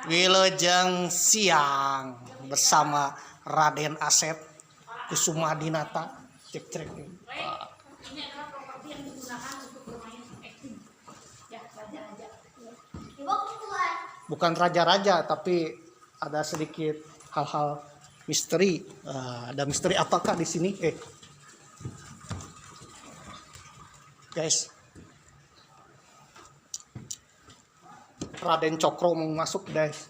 Wilujeng siang bersama Raden Asep Kusuma Dinata. Cek. Ini adalah properti yang digunakan untuk bermain acting. Ya, raja-raja. Bukan raja-raja, tapi ada sedikit hal-hal misteri. Ada misteri apakah di sini? Guys, Raden Cokro mau masuk, guys.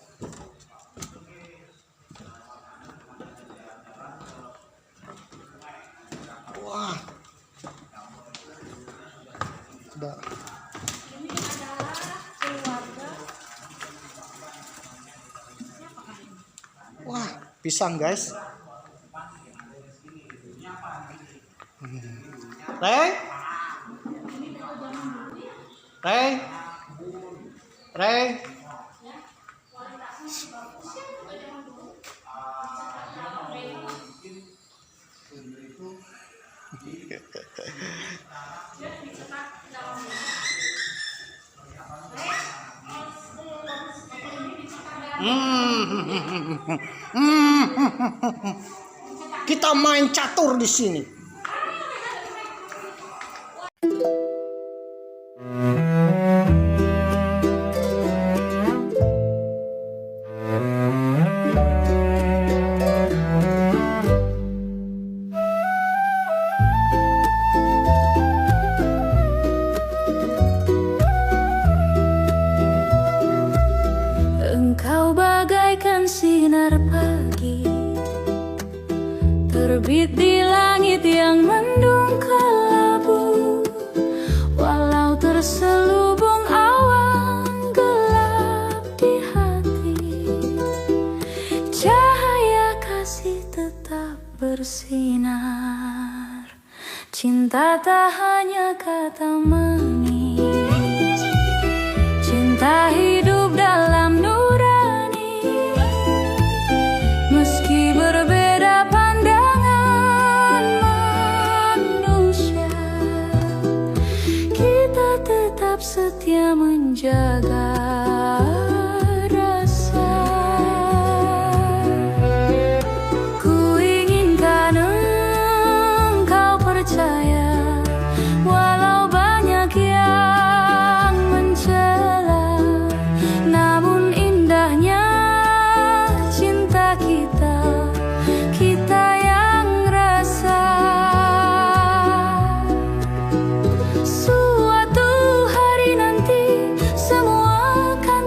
Wah, ada. Ini adalah keluarga. Wah, pisang, guys. Rey. Kita main catur di sini. Engkau bagaikan sinar pagi, terbit di langit yang mendung kelabu. Walau terselubung awan gelap di hati, cahaya kasih tetap bersinar. Cinta tak hanya kata manis, cinta hidup dalam nurani. Meski berbeda pandangan manusia, kita tetap setia menjaga rasa. Ku inginkan engkau percaya, walau banyak yang mencela, namun indahnya cinta kita yang rasa. Suatu hari nanti semua akan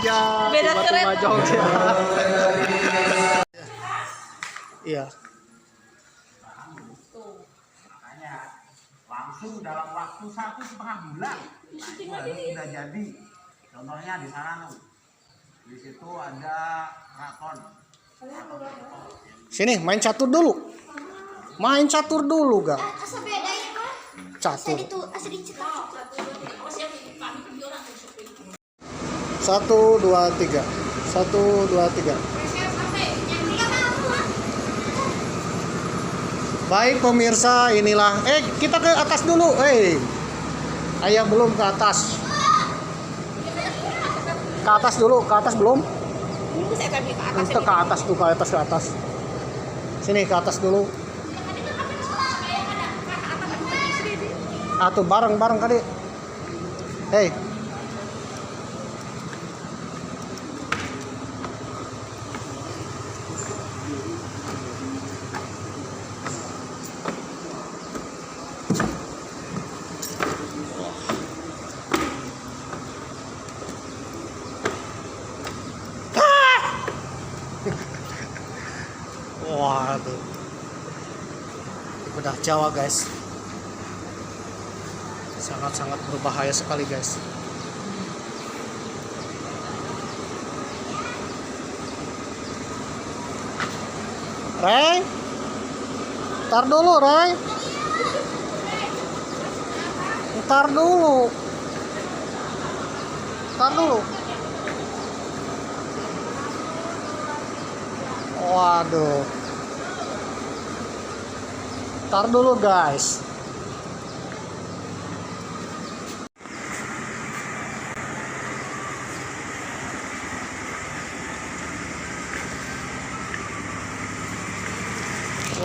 Ya, Beda tiba-tiba kereta. Jogja. Iya. Makanya langsung dalam waktu 1,5 bulan nah, itu harus sudah jadi. Contohnya di sana tuh, di situ ada keraton. Sini main catur dulu. Main catur dulu, Gang. Asa bedanya mah? Catur. Asa dicetak. Awas ya, kami pergi orang tuh shopping. 1 2 3. 1 2 3. Baik pemirsa, inilah kita ke atas dulu. Ayah belum ke atas. Ke atas dulu, ke atas belum? Ini saya akan ke atas. Untuk ke atas tuh, ke atas. Sini ke atas dulu. Atuh bareng-bareng kali. Hei. Waduh. Bedah Jawa, guys. Sangat-sangat berbahaya sekali, guys. Ray, ntar dulu, Ray. Ntar dulu. Waduh. Ntar dulu, guys.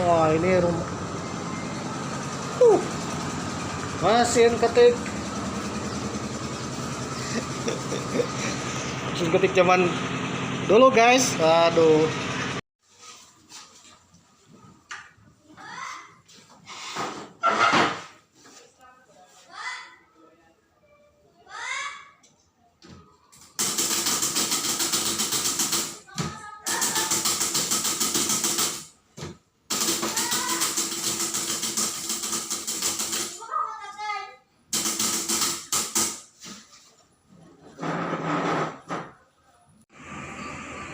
Wah, ini rumah. Mesin ketik. Mesin ketik zaman dulu, guys. Aduh.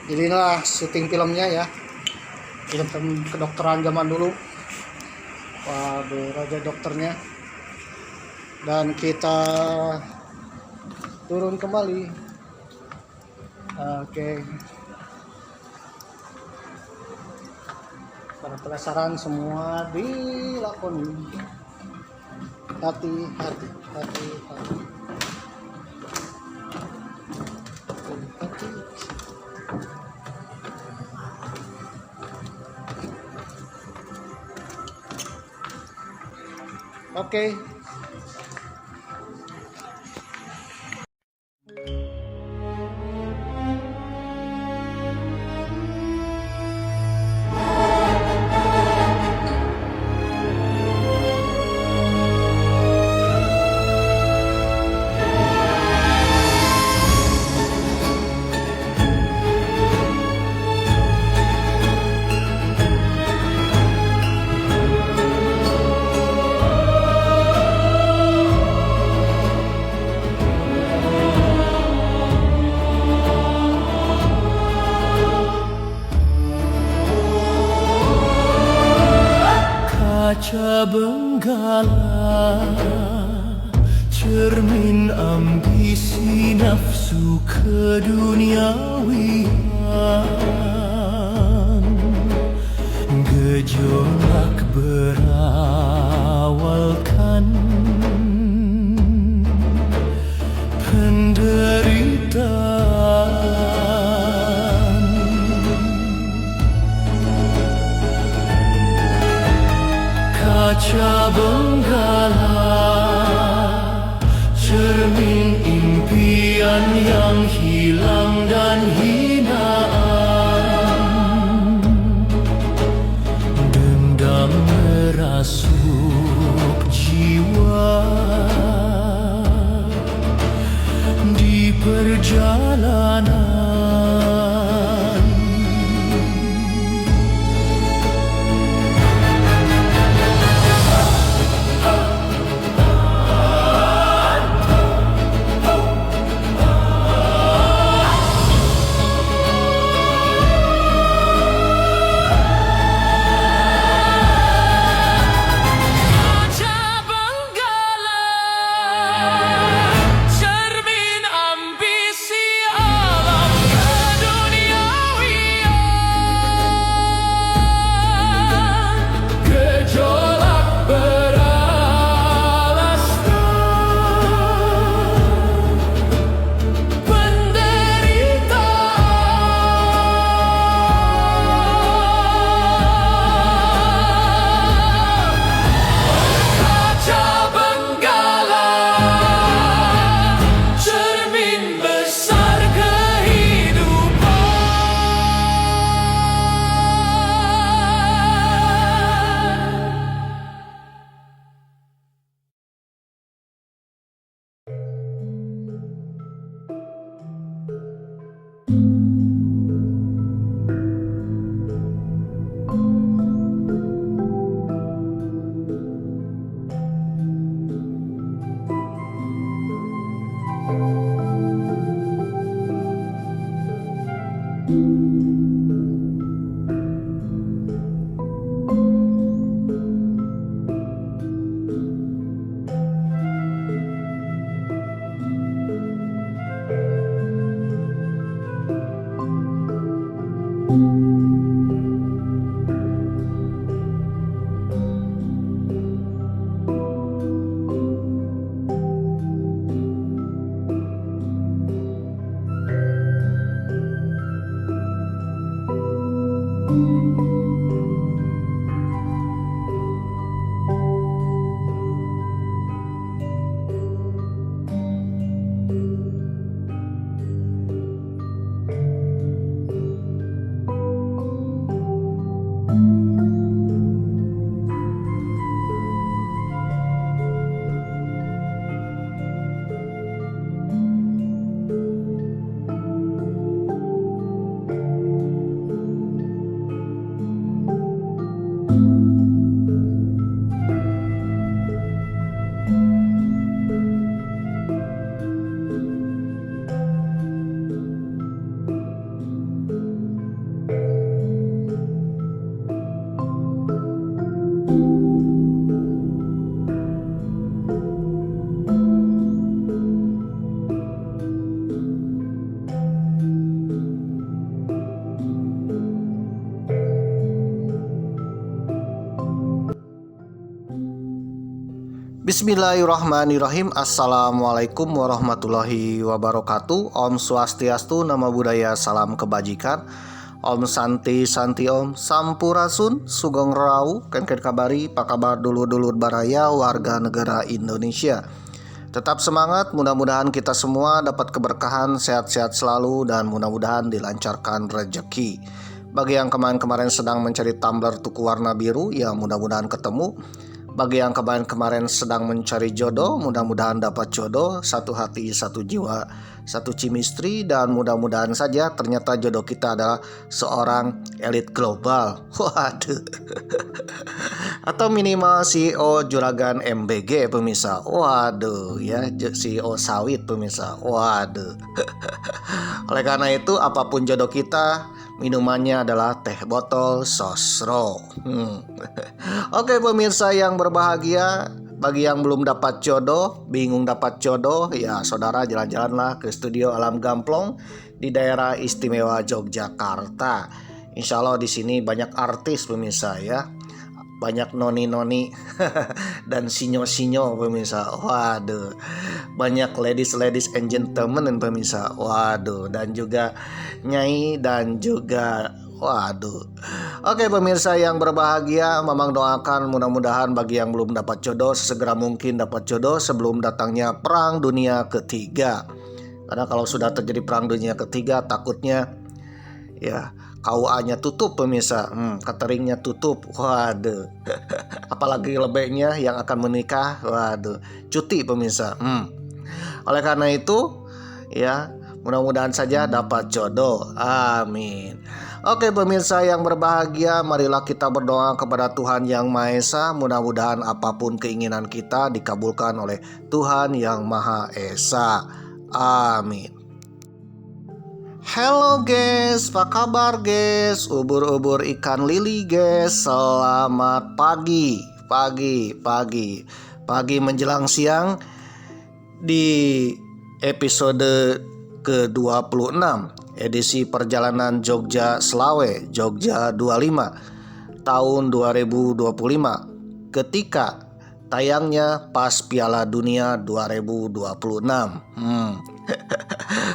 Jadi inilah syuting filmnya ya. Film kedokteran zaman dulu. Waduh, raja dokternya. Dan kita turun kembali. Oke. Para pelajaran semua dilakoni. Hati-hati. Oke. Kaca benggala, cermin ambisi nafsu keduniawian. Gejolak berawalkan penderitaan. Kaca benggala, cermin impian yang hilang dan hinaan. Bismillahirrahmanirrahim. Assalamualaikum warahmatullahi wabarakatuh. Om Swastiastu, Namo Buddhaya, salam kebajikan. Om Santi Santi Om, Sampurasun, Sugeng Rawu, ken kabari, apa kabar dulur-dulur baraya warga negara Indonesia. Tetap semangat, mudah-mudahan kita semua dapat keberkahan, sehat-sehat selalu, dan mudah-mudahan dilancarkan rezeki. Bagi yang kemarin-kemarin sedang mencari tumbler tuku warna biru, ya mudah-mudahan ketemu. Bagi yang kemarin-kemarin sedang mencari jodoh, mudah-mudahan dapat jodoh, satu hati, satu jiwa, satu chemistry, dan mudah-mudahan saja ternyata jodoh kita adalah seorang elit global. Waduh. Atau minimal CEO Juragan MBG pemirsa. Waduh, ya CEO sawit pemirsa. Waduh. Oleh karena itu, apapun jodoh kita, minumannya adalah teh botol sosro. Oke pemirsa yang berbahagia, bagi yang belum dapat jodoh, bingung dapat jodoh, ya saudara jalan-jalanlah ke studio Alam Gamplong di daerah istimewa Yogyakarta. Insya Allah di sini banyak artis pemirsa ya, banyak noni-noni dan sinyo-sinyo pemirsa. Waduh, banyak ladies and gentlemen pemirsa. Waduh, dan juga nyai dan juga waduh. Oke pemirsa yang berbahagia, Mamang doakan mudah-mudahan bagi yang belum dapat jodoh sesegera mungkin dapat jodoh sebelum datangnya perang dunia ketiga. Karena kalau sudah terjadi perang dunia ketiga, takutnya ya KUA-nya tutup pemirsa, cateringnya tutup. Waduh. Apalagi lebihnya yang akan menikah, waduh, cuti pemirsa. Oleh karena itu ya, mudah-mudahan saja dapat jodoh. Amin. Oke pemirsa yang berbahagia, marilah kita berdoa kepada Tuhan Yang Maha Esa. Mudah-mudahan apapun keinginan kita dikabulkan oleh Tuhan Yang Maha Esa. Amin. Halo guys, apa kabar guys? Ubur-ubur ikan lili guys. Selamat pagi menjelang siang di episode ke-26 edisi perjalanan Jogja Slawe, Jogja 25 tahun 2025, ketika tayangnya pas Piala Dunia 2026.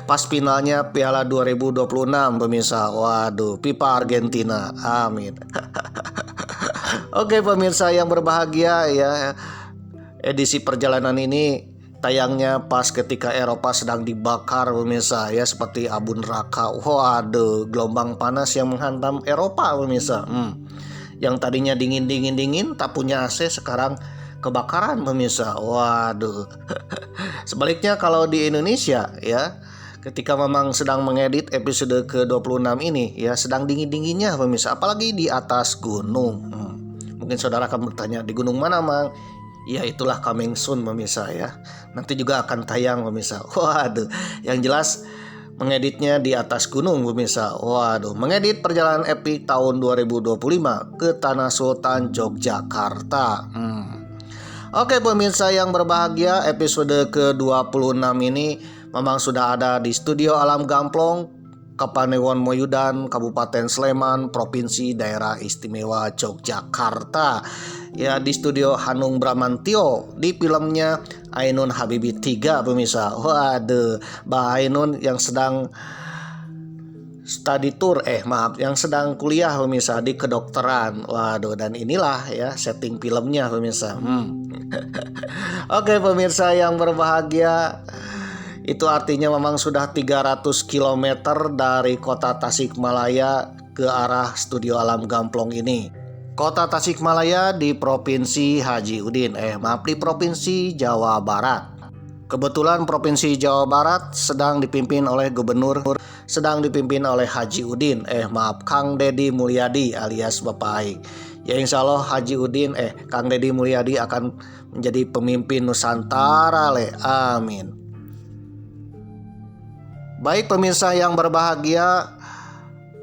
Pas finalnya Piala 2026 pemirsa. Waduh, pipa Argentina. Amin. Oke pemirsa yang berbahagia ya, edisi perjalanan ini tayangnya pas ketika Eropa sedang dibakar pemirsa ya, seperti abu neraka. Waduh, gelombang panas yang menghantam Eropa pemirsa. Yang tadinya dingin tak punya AC, sekarang kebakaran pemirsa. Waduh. Sebaliknya kalau di Indonesia ya, ketika memang sedang mengedit episode ke-26 ini ya, sedang dingin-dinginnya pemirsa, apalagi di atas gunung. Mungkin saudara akan bertanya, di gunung mana Mang? Ya itulah coming soon pemirsa ya, nanti juga akan tayang pemirsa. Waduh, yang jelas Mengeditnya di atas gunung pemirsa. Waduh, mengedit perjalanan epik tahun 2025 ke Tanah Sultan Yogyakarta. Oke pemirsa yang berbahagia, episode ke-26 ini memang sudah ada di studio Alam Gamplong, Kapanewon Moyudan, Kabupaten Sleman, Provinsi Daerah Istimewa Yogyakarta. Ya, di studio Hanung Bramantio, di filmnya Ainun Habibie 3 pemirsa. Waduh, Mbak Ainun yang sedang study tour, yang sedang kuliah pemirsa di kedokteran. Waduh, dan inilah ya setting filmnya pemirsa. Oke pemirsa yang berbahagia, itu artinya memang sudah 300 km dari kota Tasikmalaya ke arah studio Alam Gamplong ini. Kota Tasikmalaya di Provinsi Haji Udin, di Provinsi Jawa Barat. Kebetulan Provinsi Jawa Barat sedang dipimpin oleh Gubernur, sedang dipimpin oleh Haji Udin, Kang Deddy Mulyadi alias Bapak Aik. Ya insya Allah Haji Udin, Kang Deddy Mulyadi akan menjadi pemimpin Nusantara, amin. Baik pemirsa yang berbahagia,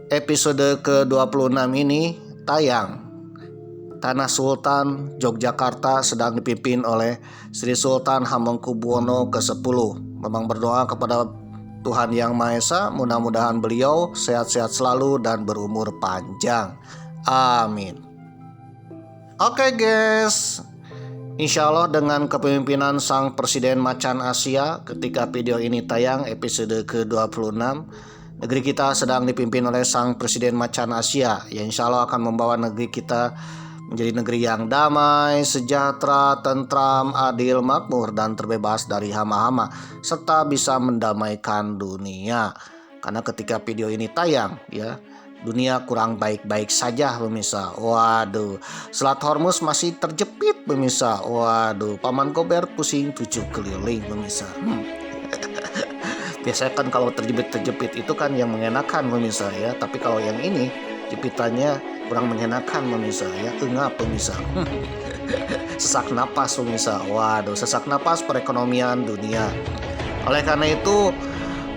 episode ke-26 ini tayang. Tanah Sultan Yogyakarta sedang dipimpin oleh Sri Sultan Hamengkubuwono ke-10. Memang berdoa kepada Tuhan Yang Maha Esa, mudah-mudahan beliau sehat-sehat selalu dan berumur panjang. Amin. Oke guys, insya Allah dengan kepemimpinan Sang Presiden Macan Asia ketika video ini tayang episode ke-26, negeri kita sedang dipimpin oleh Sang Presiden Macan Asia, yang insya Allah akan membawa negeri kita menjadi negeri yang damai, sejahtera, tentram, adil, makmur, dan terbebas dari hama-hama, serta bisa mendamaikan dunia. Karena ketika video ini tayang, ya, dunia kurang baik-baik saja pemirsa. Waduh, Selat Hormuz masih terjepit pemirsa. Waduh, Paman Gober pusing 7 keliling pemirsa. Biasanya kan kalau terjepit itu kan yang mengenakan pemirsa ya. Tapi kalau yang ini jepitannya kurang mengenakan pemirsa ya, engap pemirsa. Sesak napas pemirsa. Waduh, sesak napas perekonomian dunia. Oleh karena itu,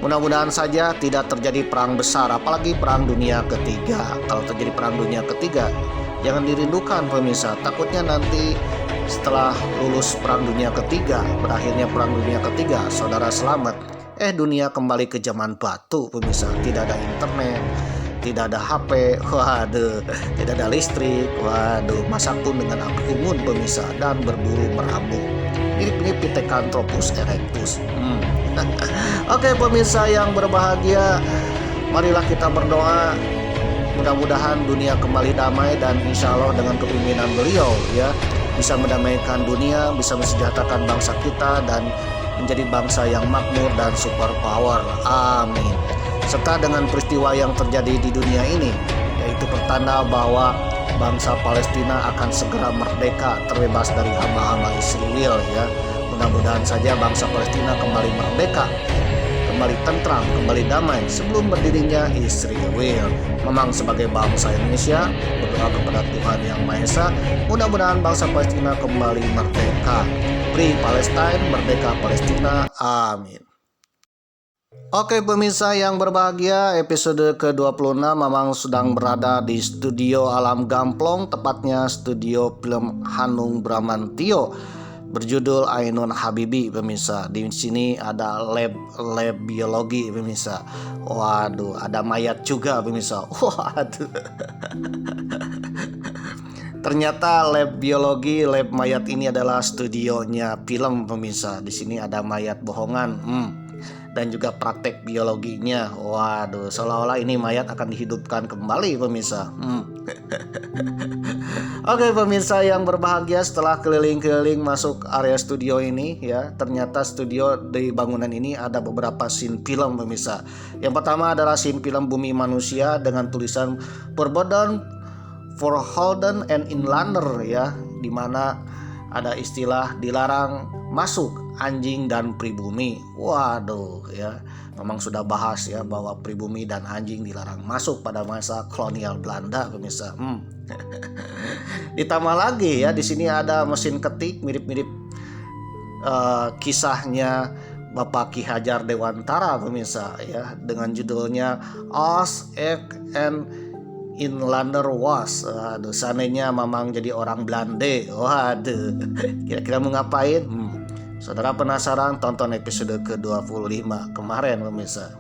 mudah-mudahan saja tidak terjadi perang besar, apalagi perang dunia ketiga. Kalau terjadi perang dunia ketiga, jangan dirindukan pemirsa. Takutnya nanti setelah lulus perang dunia ketiga, berakhirnya perang dunia ketiga, saudara selamat, dunia kembali ke zaman batu pemirsa. Tidak ada internet, tidak ada HP, waduh, tidak ada listrik, waduh, masak pun dengan api unggun pemirsa, dan berburu meramu. Mirip-mirip Pithecanthropus erectus. Oke pemirsa yang berbahagia, marilah kita berdoa mudah-mudahan dunia kembali damai, dan insya Allah dengan kepemimpinan beliau ya bisa mendamaikan dunia, bisa mensejahterakan bangsa kita dan menjadi bangsa yang makmur dan superpower. Amin. Serta dengan peristiwa yang terjadi di dunia ini, yaitu pertanda bahwa bangsa Palestina akan segera merdeka, terbebas dari hama-hama Israel ya. Mudah-mudahan saja bangsa Palestina kembali merdeka, kembali tentram, kembali damai sebelum berdirinya Israel. Memang sebagai bangsa Indonesia berdoa kepada Tuhan Yang Maha Esa, mudah-mudahan bangsa Palestina kembali merdeka. Free Palestine, merdeka Palestina. Amin. Oke pemirsa yang berbahagia, episode ke-26 memang sedang berada di studio Alam Gamplong, tepatnya studio film Hanung Bramantio berjudul Ainun Habibie pemirsa. Di sini ada lab biologi pemirsa. Waduh, ada mayat juga pemirsa. Waduh. Ternyata lab biologi, lab mayat ini adalah studionya film pemirsa. Di sini ada mayat bohongan. Dan juga praktek biologinya. Waduh, seolah-olah ini mayat akan dihidupkan kembali pemirsa. Oke pemirsa yang berbahagia, setelah keliling-keliling masuk area studio ini ya, ternyata studio di bangunan ini ada beberapa scene film pemirsa. Yang pertama adalah scene film Bumi Manusia dengan tulisan Forbidden, Forholden and Inlander ya, dimana ada istilah dilarang masuk anjing dan pribumi. Waduh ya, memang sudah bahas ya bahwa pribumi dan anjing dilarang masuk pada masa kolonial Belanda pemirsa. Ditambah lagi ya, di sini ada mesin ketik mirip-mirip kisahnya Bapak Ki Hajar Dewantara pemirsa ya, dengan judulnya As Ek en Inlander Was. Waduh, seandainya Mamang jadi orang Belanda, waduh, kira-kira mau ngapain? Saudara penasaran? Tonton episode ke-25 kemarin pemirsa.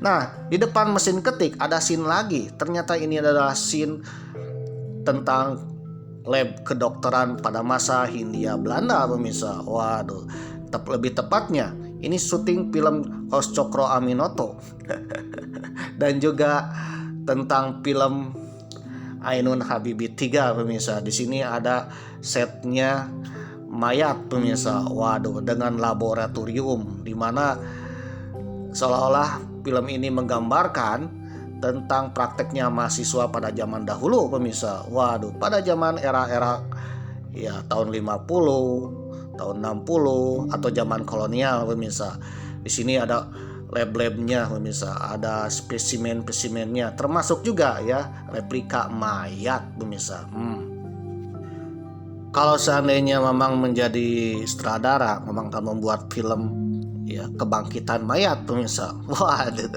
Nah, di depan mesin ketik ada scene lagi. Ternyata ini adalah scene tentang lab kedokteran pada masa Hindia Belanda pemirsa. Waduh, lebih tepatnya ini syuting film Hos Cokro Aminoto dan juga tentang film Ainun Habibie 3 pemirsa. Di sini ada setnya mayat pemirsa. Waduh, dengan laboratorium di mana seolah-olah film ini menggambarkan tentang prakteknya mahasiswa pada zaman dahulu pemirsa. Waduh, pada zaman era-era ya tahun 50, tahun 60 atau zaman kolonial pemirsa. Di sini ada lab-labnya pemirsa, ada spesimen-spesimennya, termasuk juga ya replika mayat pemirsa. Kalau seandainya Mamang menjadi sutradara, Mamang akan membuat film ya kebangkitan mayat pemirsa. Waduh.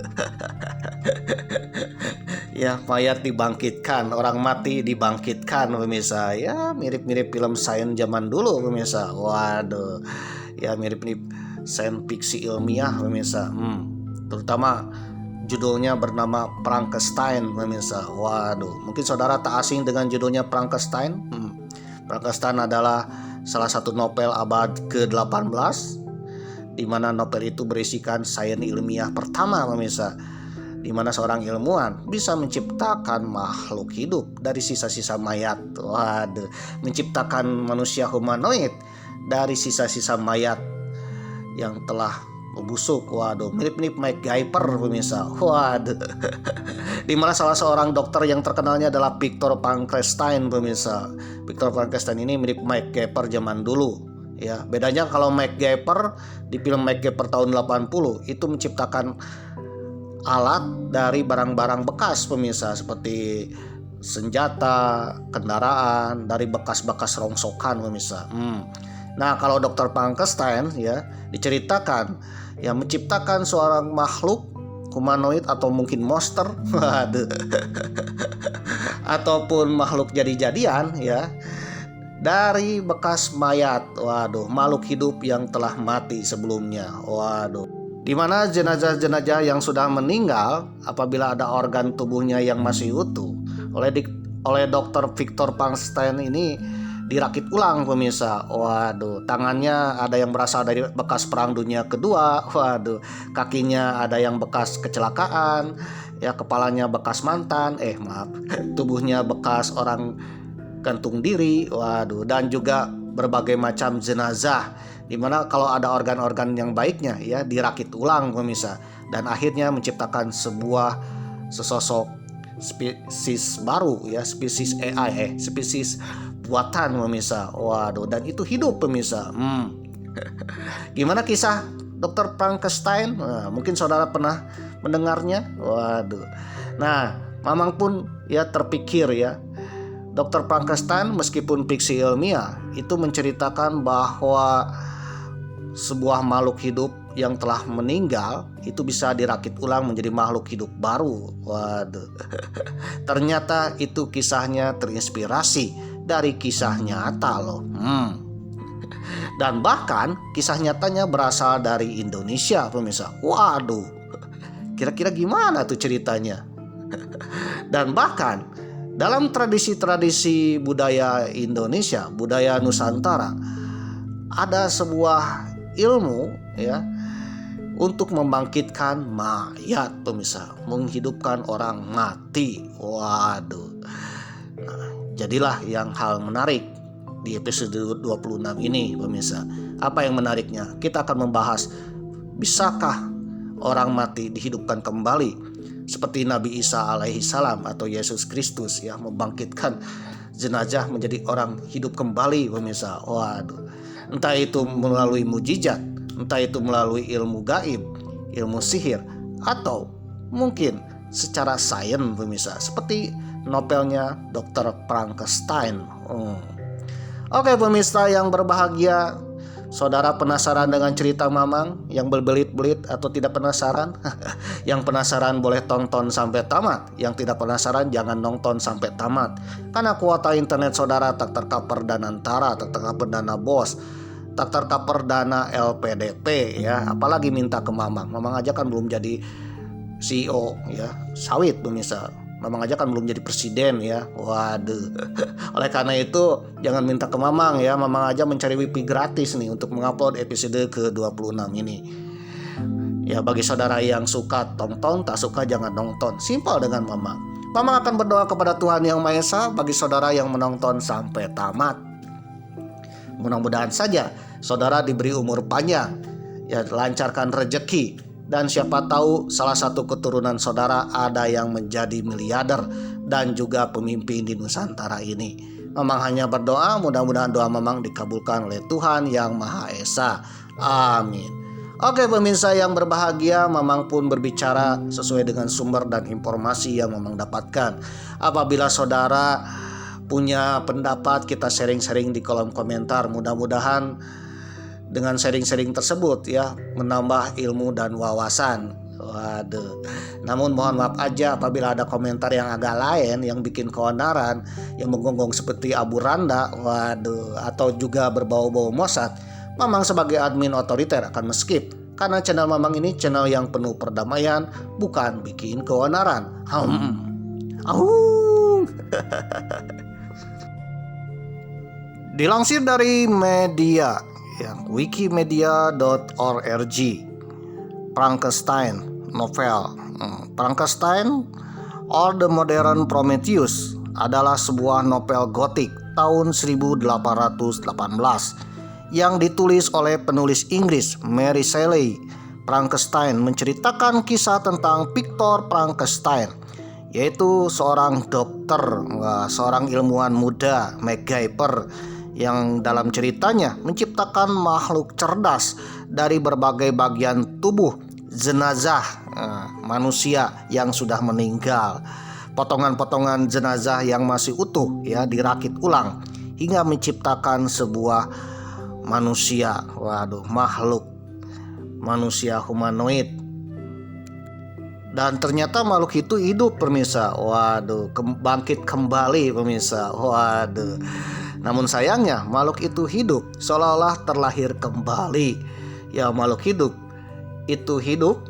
Ya, mayat dibangkitkan, orang mati dibangkitkan pemirsa. Ya, mirip-mirip film sains zaman dulu pemirsa. Waduh. Ya, mirip-mirip sains fiksi ilmiah pemirsa. Terutama judulnya bernama Frankenstein pemirsa. Waduh, mungkin saudara tak asing dengan judulnya Frankenstein. Frankenstein adalah salah satu novel abad ke-18, di mana novel itu berisikan sains ilmiah pertama pemirsa, di mana seorang ilmuwan bisa menciptakan makhluk hidup dari sisa-sisa mayat. Waduh, menciptakan manusia humanoid dari sisa-sisa mayat yang telah membusuk. Waduh, mirip-mirip MacGyver pemirsa. Waduh. Di mana salah seorang dokter yang terkenalnya adalah Victor Frankenstein pemirsa. Victor Frankenstein ini mirip MacGyver zaman dulu. Ya, bedanya kalau MacGyver di film MacGyver tahun 80 itu menciptakan alat dari barang-barang bekas pemirsa, seperti senjata, kendaraan dari bekas-bekas rongsokan pemirsa. Nah, kalau Dr. Frankenstein ya diceritakan ya menciptakan seorang makhluk humanoid atau mungkin monster, waduh, ataupun makhluk jadi-jadian ya dari bekas mayat. Waduh, makhluk hidup yang telah mati sebelumnya. Waduh, di mana jenazah-jenazah yang sudah meninggal apabila ada organ tubuhnya yang masih utuh oleh Dr. Victor Frankenstein ini dirakit ulang pemirsa. Waduh, tangannya ada yang berasal dari bekas perang dunia kedua. Waduh, kakinya ada yang bekas kecelakaan, ya kepalanya bekas mantan, tubuhnya bekas orang gantung diri. Waduh, dan juga berbagai macam jenazah, dimana kalau ada organ-organ yang baiknya ya dirakit ulang pemirsa, dan akhirnya menciptakan sesosok spesies baru ya, spesies AI, spesies buatan pemirsa. Waduh, dan itu hidup pemirsa. Gimana kisah Dr. Frankenstein? Nah, mungkin saudara pernah mendengarnya. Waduh. Nah, Mamang pun ya terpikir ya, Dr. Frankenstein meskipun fiksi ilmiah itu menceritakan bahwa sebuah makhluk hidup yang telah meninggal itu bisa dirakit ulang menjadi makhluk hidup baru. Waduh. Ternyata itu kisahnya terinspirasi dari kisah nyata loh. Dan bahkan kisah nyatanya berasal dari Indonesia pemirsa. Waduh. Kira-kira gimana tuh ceritanya? Dan bahkan dalam tradisi-tradisi budaya Indonesia, budaya Nusantara, ada sebuah ilmu ya untuk membangkitkan mayat pemirsa, menghidupkan orang mati. Waduh. Nah, jadilah yang hal menarik di episode 26 ini pemirsa. Apa yang menariknya? Kita akan membahas, bisakah orang mati dihidupkan kembali seperti Nabi Isa alaihi salam atau Yesus Kristus ya, membangkitkan jenazah menjadi orang hidup kembali pemirsa. Waduh. Entah itu melalui mujizat, entah itu melalui ilmu gaib, ilmu sihir, atau mungkin secara sains pemirsa, seperti novelnya Dr. Frankenstein. Oke pemirsa yang berbahagia, Saudara penasaran dengan cerita Mamang yang berbelit-belit atau tidak penasaran? Yang penasaran boleh tonton sampai tamat. Yang tidak penasaran jangan nonton sampai tamat. Karena kuota internet saudara tak tercover dana antara, tak tercover dana BOS, tak tercover dana LPDP ya. Apalagi minta ke Mamang. Mamang aja kan belum jadi CEO ya, sawit pemirsa. Mamang aja kan belum jadi presiden ya. Waduh. Oleh karena itu jangan minta ke Mamang ya. Mamang aja mencari wifi gratis nih untuk mengupload episode ke-26 ini. Ya bagi saudara yang suka tonton, tak suka jangan nonton. Simpel dengan Mamang. Mamang akan berdoa kepada Tuhan Yang Maha Esa bagi saudara yang menonton sampai tamat. Mudah-mudahan saja saudara diberi umur panjang, ya lancarkan rezeki. Dan siapa tahu salah satu keturunan saudara ada yang menjadi miliarder dan juga pemimpin di Nusantara ini. Mamang hanya berdoa, mudah-mudahan doa Mamang dikabulkan oleh Tuhan Yang Maha Esa. Amin. Oke pemirsa yang berbahagia, Mamang pun berbicara sesuai dengan sumber dan informasi yang Mamang dapatkan. Apabila saudara punya pendapat, kita sharing-sharing di kolom komentar. Mudah-mudahan dengan sharing-sharing tersebut ya menambah ilmu dan wawasan. Waduh. Namun mohon maaf aja apabila ada komentar yang agak lain, yang bikin keonaran, yang menggonggong seperti abu randa, waduh, atau juga berbau-bau Mossad. Mamang sebagai admin otoriter akan skip. Karena channel Mamang ini channel yang penuh perdamaian, bukan bikin keonaran. Dilansir dari media yang wikimedia.org, Frankenstein novel Frankenstein or the Modern Prometheus adalah sebuah novel gotik tahun 1818 yang ditulis oleh penulis Inggris Mary Shelley. Frankenstein menceritakan kisah tentang Victor Frankenstein, yaitu seorang dokter, seorang ilmuwan muda MacGyver yang dalam ceritanya menciptakan makhluk cerdas dari berbagai bagian tubuh jenazah manusia yang sudah meninggal. Potongan-potongan jenazah yang masih utuh ya dirakit ulang hingga menciptakan sebuah manusia. Waduh, makhluk manusia humanoid. Dan ternyata makhluk itu hidup pemirsa. Waduh, bangkit kembali pemirsa. Waduh. Namun sayangnya makhluk itu hidup seolah-olah terlahir kembali. Ya makhluk hidup itu hidup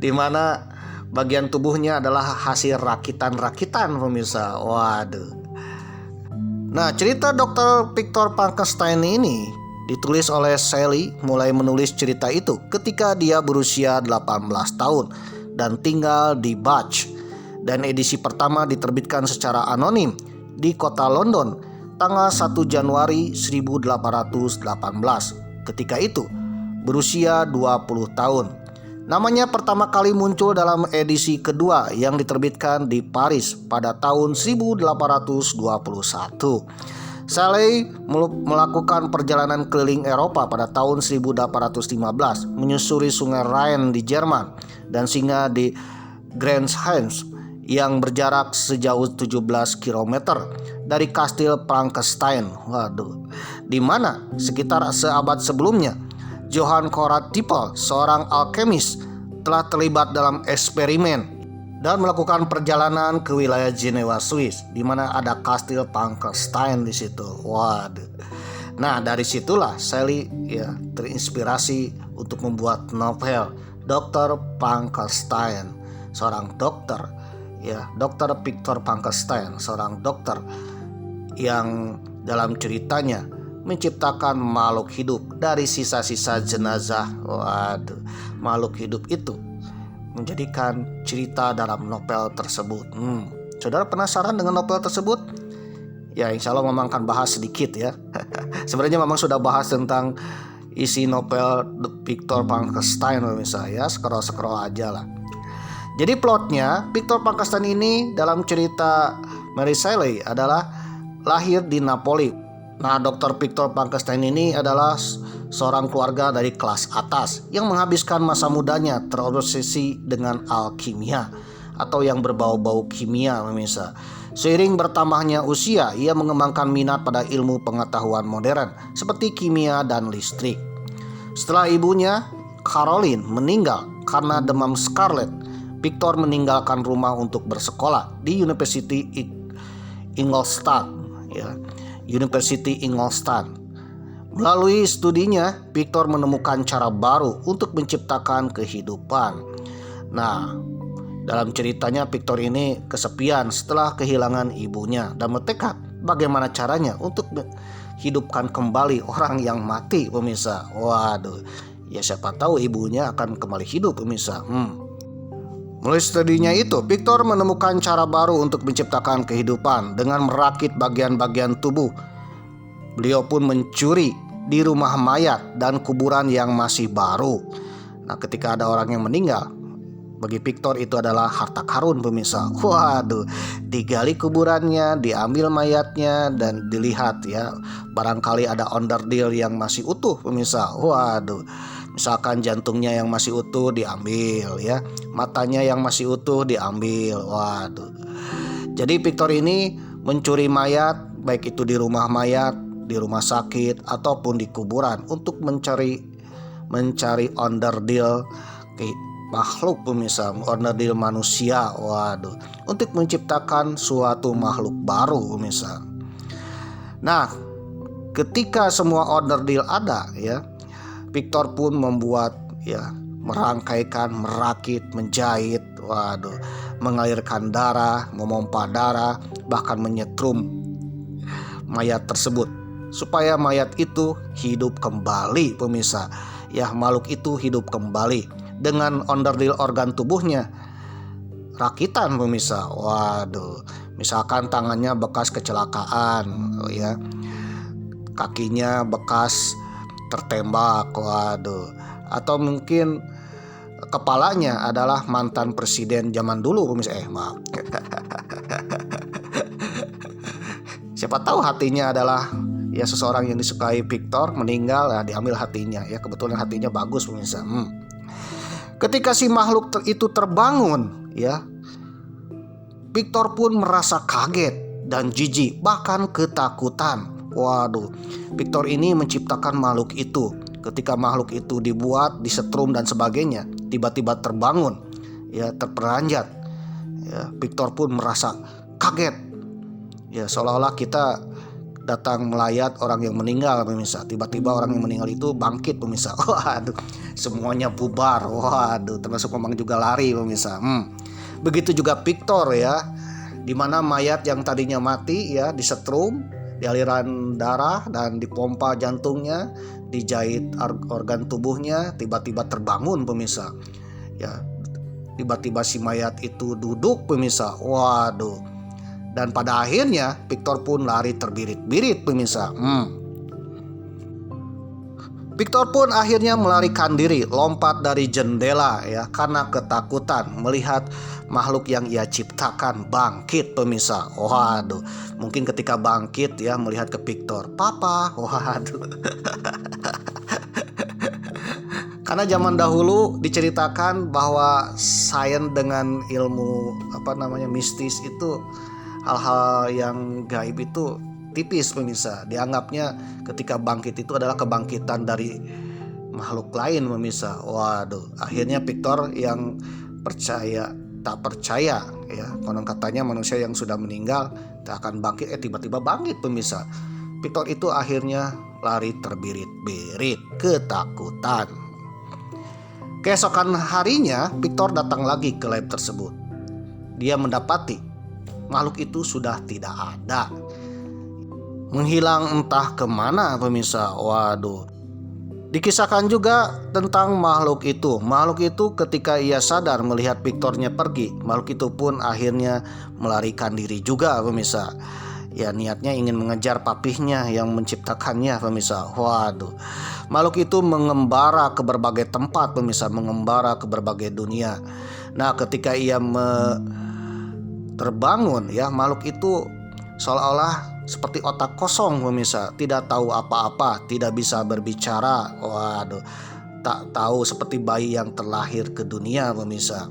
dimana bagian tubuhnya adalah hasil rakitan-rakitan pemirsa. Waduh. Nah cerita Dr. Victor Frankenstein ini ditulis oleh Shelley mulai menulis cerita itu ketika dia berusia 18 tahun dan tinggal di Bath. Dan edisi pertama diterbitkan secara anonim di kota London tanggal 1 Januari 1818. Ketika itu berusia 20 tahun. Namanya pertama kali muncul dalam edisi kedua yang diterbitkan di Paris pada tahun 1821. Shelley melakukan perjalanan keliling Eropa pada tahun 1815, menyusuri sungai Rhine di Jerman dan singgah di Grenzheim yang berjarak sejauh 17 km dari kastil Frankenstein. Waduh, di mana sekitar seabad sebelumnya Johann Conrad Dippel, seorang alkemis, telah terlibat dalam eksperimen dan melakukan perjalanan ke wilayah Jenewa, Swiss, di mana ada kastil Frankenstein di situ. Waduh. Nah, dari situlah Shelley ya terinspirasi untuk membuat novel Dr. Frankenstein, seorang dokter ya, Dr. Victor Frankenstein, seorang dokter yang dalam ceritanya menciptakan makhluk hidup dari sisa-sisa jenazah. Waduh, makhluk hidup itu menjadikan cerita dalam novel tersebut. Saudara penasaran dengan novel tersebut? Ya insya Allah Mamang akan bahas sedikit ya. Sebenarnya Mamang sudah bahas tentang isi novel Victor Frankenstein misalnya, scroll aja lah. Jadi plotnya Victor Frankenstein ini dalam cerita Mary Shelley adalah lahir di Napoli. Nah, Dr. Victor Frankenstein ini adalah seorang keluarga dari kelas atas yang menghabiskan masa mudanya terobsesi dengan alkimia. atau yang berbau-bau kimia pemirsa. Seiring bertambahnya usia, ia mengembangkan minat pada ilmu pengetahuan modern seperti kimia dan listrik. Setelah ibunya, Caroline, meninggal karena demam scarlet, Victor meninggalkan rumah untuk bersekolah di University Ingolstadt, University Ingolstadt. Melalui studinya, Victor menemukan cara baru untuk menciptakan kehidupan. Nah, dalam ceritanya Victor ini kesepian setelah kehilangan ibunya dan bertekad bagaimana caranya untuk menghidupkan kembali orang yang mati pemirsa. Waduh, ya siapa tahu ibunya akan kembali hidup pemirsa. Melalui studinya itu, Victor menemukan cara baru untuk menciptakan kehidupan dengan merakit bagian-bagian tubuh. Beliau pun mencuri di rumah mayat dan kuburan yang masih baru. Nah, ketika ada orang yang meninggal, bagi Victor itu adalah harta karun pemirsa. Waduh, digali kuburannya, diambil mayatnya dan dilihat ya, barangkali ada onderdil yang masih utuh pemirsa. Waduh, misalkan jantungnya yang masih utuh diambil ya, matanya yang masih utuh diambil. Waduh. Jadi Victor ini mencuri mayat, baik itu di rumah mayat, di rumah sakit ataupun di kuburan untuk mencari onderdil makhluk pemirsa, onderdil manusia. Waduh, untuk menciptakan suatu makhluk baru pemirsa. Nah, ketika semua onderdil ada ya, Victor pun membuat ya, merangkaikan, merakit, menjahit, waduh, mengalirkan darah, memompa darah, bahkan menyetrum mayat tersebut supaya mayat itu hidup kembali pemirsa. Ya, makhluk itu hidup kembali dengan onderdil organ tubuhnya rakitan pemirsa. Waduh, misalkan tangannya bekas kecelakaan ya, kakinya bekas tertembak, waduh, atau mungkin kepalanya adalah mantan presiden zaman dulu pemirsa. Maaf. Siapa tahu hatinya adalah ya seseorang yang disukai Victor, meninggal, ya diambil hatinya ya, kebetulan hatinya bagus pemirsa. Ketika si makhluk itu terbangun ya, Victor pun merasa kaget dan jijik, bahkan ketakutan. Waduh, Victor ini menciptakan makhluk itu. Ketika makhluk itu dibuat, disetrum dan sebagainya, tiba-tiba terbangun ya, terperanjat ya, Victor pun merasa kaget ya, seolah-olah kita datang melayat orang yang meninggal pemirsa. Tiba-tiba orang yang meninggal itu bangkit pemirsa. Waduh, semuanya bubar. Waduh, termasuk memang juga lari pemirsa. Begitu juga Victor ya, dimana mayat yang tadinya mati ya disetrum, di aliran darah dan dipompa jantungnya, dijahit organ tubuhnya, tiba-tiba terbangun pemirsa. Ya, tiba-tiba si mayat itu duduk pemirsa. Waduh. Dan pada akhirnya Victor pun lari terbirit-birit pemirsa. Victor pun akhirnya melarikan diri, lompat dari jendela ya, karena ketakutan melihat makhluk yang ia ciptakan bangkit pemirsa. Waduh, mungkin ketika bangkit ya, melihat ke Victor, "Papa." Waduh. Karena zaman dahulu diceritakan bahwa sains dengan ilmu mistis itu, hal-hal yang gaib itu tipis pemirsa. Dianggapnya ketika bangkit itu adalah kebangkitan dari makhluk lain pemirsa. Waduh, akhirnya Victor yang tak percaya ya, konon katanya manusia yang sudah meninggal tak akan bangkit, tiba-tiba bangkit pemirsa. Victor itu akhirnya lari terbirit-birit ketakutan. Keesokan harinya Victor datang lagi ke lab tersebut. Dia mendapati makhluk itu sudah tidak ada, menghilang entah kemana pemirsa. Waduh. Dikisahkan juga tentang makhluk itu. Makhluk itu ketika ia sadar melihat Victornya pergi, makhluk itu pun akhirnya melarikan diri juga pemirsa. Ya, niatnya ingin mengejar papihnya yang menciptakannya pemirsa. Waduh. Makhluk itu mengembara ke berbagai tempat pemirsa, mengembara ke berbagai dunia. Nah, ketika ia terbangun ya, makhluk itu seolah-olah seperti otak kosong pemirsa, tidak tahu apa-apa, tidak bisa berbicara. Waduh, tak tahu, seperti bayi yang terlahir ke dunia pemirsa.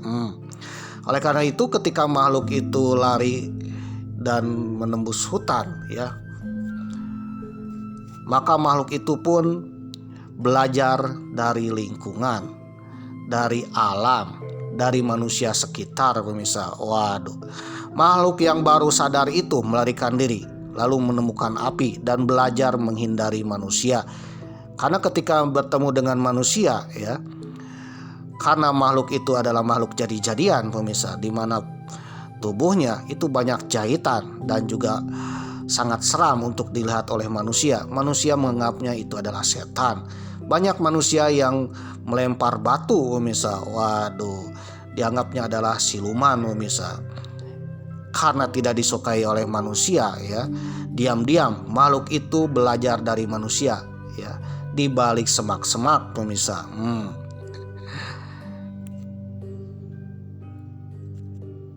Oleh karena itu ketika makhluk itu lari dan menembus hutan, ya, maka makhluk itu pun belajar dari lingkungan, dari alam, dari manusia sekitar, pemirsa. Waduh, makhluk yang baru sadar itu melarikan diri, lalu menemukan api dan belajar menghindari manusia. Karena ketika bertemu dengan manusia, ya, karena makhluk itu adalah makhluk jadi-jadian, pemirsa, di mana tubuhnya itu banyak jahitan dan juga sangat seram untuk dilihat oleh manusia. Manusia menganggapnya itu adalah setan. Banyak manusia yang melempar batu, pemirsa. Waduh, dianggapnya adalah siluman, pemirsa. Karena tidak disukai oleh manusia, ya, diam-diam makhluk itu belajar dari manusia, ya, di balik semak-semak, pemirsa.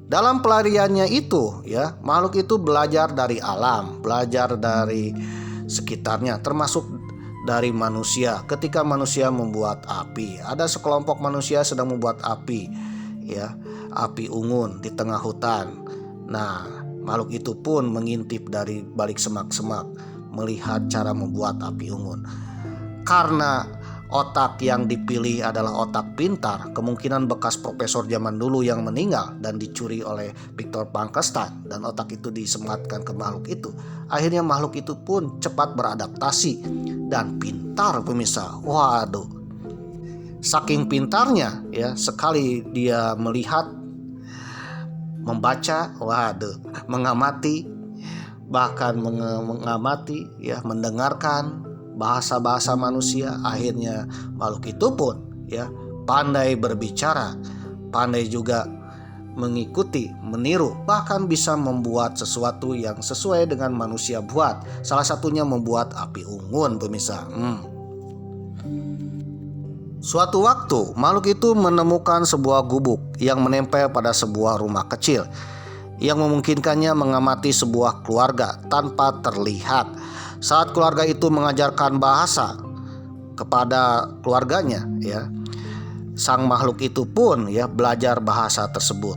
Dalam pelariannya itu, ya, makhluk itu belajar dari alam, belajar dari sekitarnya, termasuk dari manusia. Ketika manusia membuat api, ada sekelompok manusia sedang membuat api, ya, api unggun di tengah hutan. Nah, makhluk itu pun mengintip dari balik semak-semak, melihat cara membuat api unggun. Karena otak yang dipilih adalah otak pintar, kemungkinan bekas profesor zaman dulu yang meninggal dan dicuri oleh Victor Frankenstein, dan otak itu disematkan ke makhluk itu. Akhirnya makhluk itu pun cepat beradaptasi dan pintar, pemirsa. Waduh, saking pintarnya, ya, sekali dia melihat, membaca, waduh, mengamati, bahkan mengamati, ya, mendengarkan bahasa-bahasa manusia. Akhirnya makhluk itu pun, ya, pandai berbicara, pandai juga mengikuti, meniru, bahkan bisa membuat sesuatu yang sesuai dengan manusia buat. Salah satunya membuat api unggun, pemirsa. Suatu waktu makhluk itu menemukan sebuah gubuk yang menempel pada sebuah rumah kecil yang memungkinkannya mengamati sebuah keluarga tanpa terlihat. Saat keluarga itu mengajarkan bahasa kepada keluarganya, ya, sang makhluk itu pun, ya, belajar bahasa tersebut.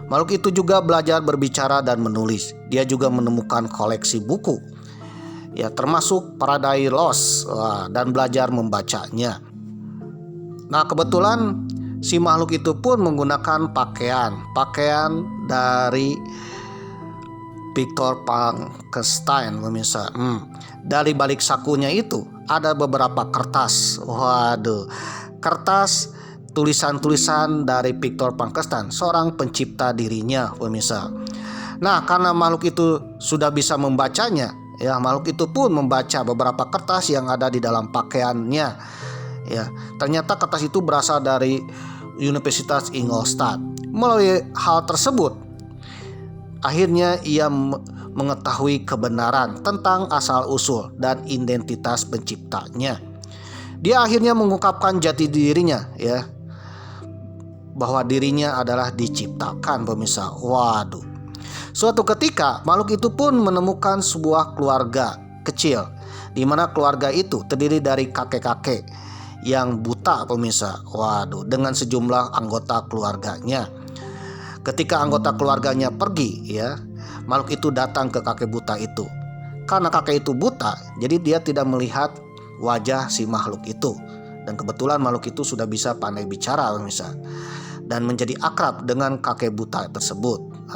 Makhluk itu juga belajar berbicara dan menulis. Dia juga menemukan koleksi buku, ya, termasuk Paradise Lost, dan belajar membacanya. Nah, kebetulan si makhluk itu pun menggunakan pakaian dari Victor Frankenstein, pemirsa. Dari balik sakunya itu ada beberapa kertas. Waduh, kertas tulisan-tulisan dari Victor Frankenstein, seorang pencipta dirinya, pemirsa. Nah, karena makhluk itu sudah bisa membacanya, ya, makhluk itu pun membaca beberapa kertas yang ada di dalam pakaiannya. Ya, ternyata kertas itu berasal dari Universitas Ingolstadt. Melalui hal tersebut, akhirnya ia mengetahui kebenaran tentang asal-usul dan identitas penciptanya. Dia akhirnya mengungkapkan jati dirinya, ya, bahwa dirinya adalah diciptakan, pemirsa. Waduh. Suatu ketika makhluk itu pun menemukan sebuah keluarga kecil, di mana keluarga itu terdiri dari kakek-kakek yang buta, pemirsa. Waduh, dengan sejumlah anggota keluarganya. Ketika anggota keluarganya pergi, ya, makhluk itu datang ke kakek buta itu. Karena kakek itu buta, jadi dia tidak melihat wajah si makhluk itu. Dan kebetulan makhluk itu sudah bisa pandai bicara, pemirsa, dan menjadi akrab dengan kakek buta tersebut.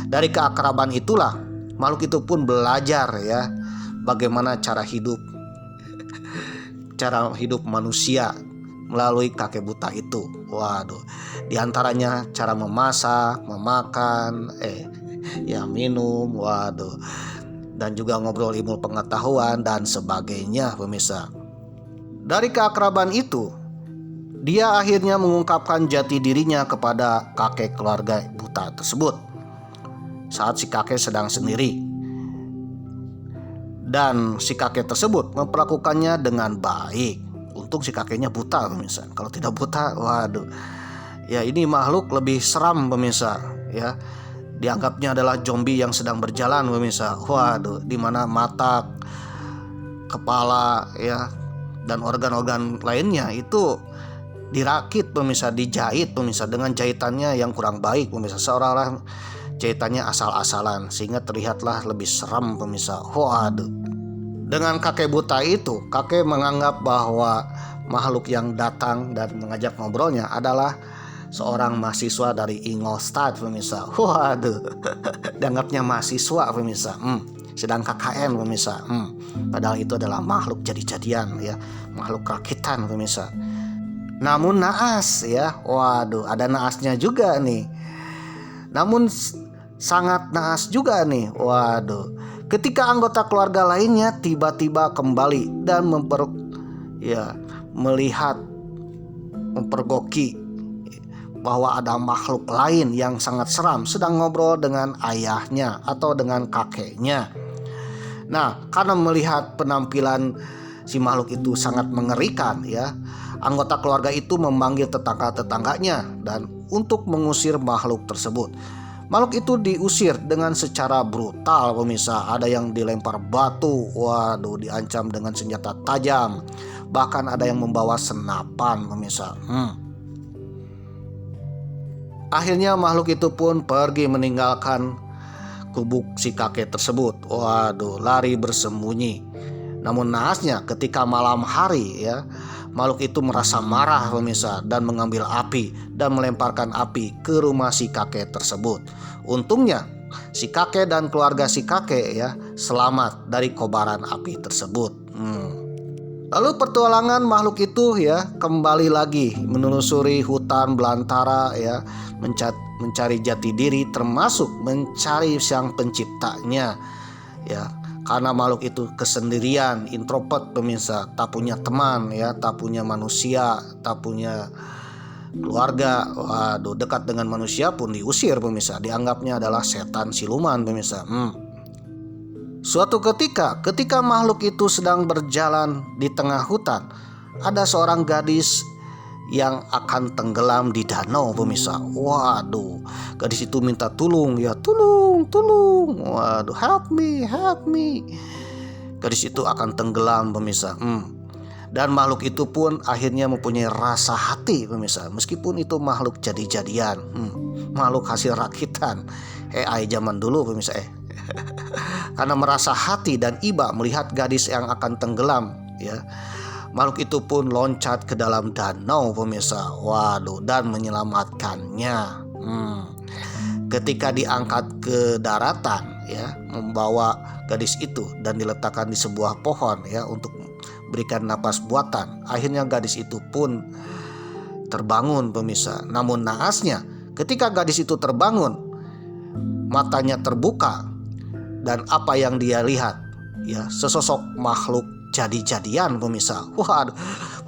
Dari keakraban itulah makhluk itu pun belajar, ya, bagaimana cara hidup manusia melalui kakek buta itu. Waduh, diantaranya cara memasak, memakan, ya, minum, waduh, dan juga ngobrol ilmu pengetahuan dan sebagainya, pemirsa. Dari keakraban itu, dia akhirnya mengungkapkan jati dirinya kepada kakek keluarga buta tersebut saat si kakek sedang sendiri. Dan si kakek tersebut memperlakukannya dengan baik. Untung si kakeknya buta, pemirsa. Kalau tidak buta, waduh, ya, ini makhluk lebih seram, pemirsa, ya. Dianggapnya adalah zombie yang sedang berjalan, pemirsa. Waduh, di mana mata, kepala, ya, dan organ-organ lainnya itu dirakit pemirsa, dijahit pemirsa dengan jahitannya yang kurang baik pemirsa, seolah-olah jahitannya asal-asalan sehingga terlihatlah lebih seram pemirsa. Waduh. Dengan kakek buta itu, kakek menganggap bahwa makhluk yang datang dan mengajak ngobrolnya adalah seorang mahasiswa dari Ingolstadt pemirsa. Waduh. Dianggapnya mahasiswa pemirsa. Sedang KKN pemirsa. Padahal itu adalah makhluk jadi-jadian ya, makhluk rakitan pemirsa. Namun naas ya. Waduh, ada naasnya juga nih. Namun sangat naas juga nih. Waduh. Ketika anggota keluarga lainnya tiba-tiba kembali dan melihat, mempergoki bahwa ada makhluk lain yang sangat seram sedang ngobrol dengan ayahnya atau dengan kakeknya. Nah, karena melihat penampilan si makhluk itu sangat mengerikan ya, anggota keluarga itu memanggil tetangga-tetangganya dan untuk mengusir makhluk tersebut. Makhluk itu diusir dengan secara brutal pemirsa. Ada yang dilempar batu, waduh, diancam dengan senjata tajam, bahkan ada yang membawa senapan pemirsa. Akhirnya makhluk itu pun pergi meninggalkan gubuk si kakek tersebut. Waduh, lari bersembunyi. Namun naasnya ketika malam hari ya, makhluk itu merasa marah pemirsa dan mengambil api dan melemparkan api ke rumah si kakek tersebut. Untungnya si kakek dan keluarga si kakek ya selamat dari kobaran api tersebut. Lalu petualangan makhluk itu ya kembali lagi menelusuri hutan belantara ya, mencari jati diri, termasuk mencari sang penciptanya ya. Karena makhluk itu kesendirian, introvert pemirsa, tak punya teman ya, tak punya manusia, tak punya keluarga. Waduh, dekat dengan manusia pun diusir pemirsa, dianggapnya adalah setan siluman pemirsa. Suatu ketika makhluk itu sedang berjalan di tengah hutan, ada seorang gadis yang akan tenggelam di danau pemirsa. Waduh, gadis itu minta tolong ya, tolong. Waduh, help me. Gadis itu akan tenggelam pemirsa. Dan makhluk itu pun akhirnya mempunyai rasa hati pemirsa, meskipun itu makhluk jadi-jadian, makhluk hasil rakitan AI zaman dulu pemirsa. Karena merasa hati dan iba melihat gadis yang akan tenggelam ya, makhluk itu pun loncat ke dalam danau pemirsa. Waduh, dan menyelamatkannya. Ketika diangkat ke daratan ya, membawa gadis itu dan diletakkan di sebuah pohon ya untuk berikan napas buatan. Akhirnya gadis itu pun terbangun pemirsa. Namun naasnya ketika gadis itu terbangun, matanya terbuka dan apa yang dia lihat ya, sesosok makhluk jadi-jadian pemirsa. Waduh,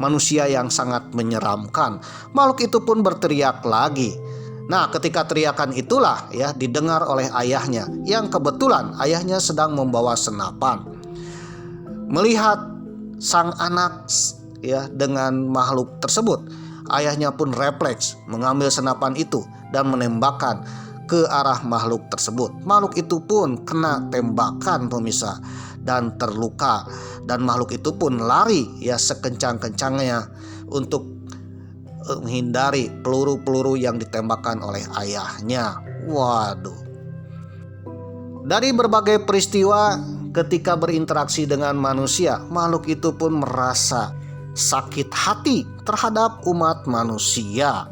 manusia yang sangat menyeramkan. Makhluk itu pun berteriak lagi. Nah, ketika teriakan itulah ya didengar oleh ayahnya, yang kebetulan ayahnya sedang membawa senapan. Melihat sang anak ya dengan makhluk tersebut, ayahnya pun refleks mengambil senapan itu dan menembakkan ke arah makhluk tersebut. Makhluk itu pun kena tembakan pemirsa dan terluka, dan makhluk itu pun lari ya sekencang-kencangnya untuk menghindari peluru-peluru yang ditembakkan oleh ayahnya. Waduh. Dari berbagai peristiwa ketika berinteraksi dengan manusia, makhluk itu pun merasa sakit hati terhadap umat manusia,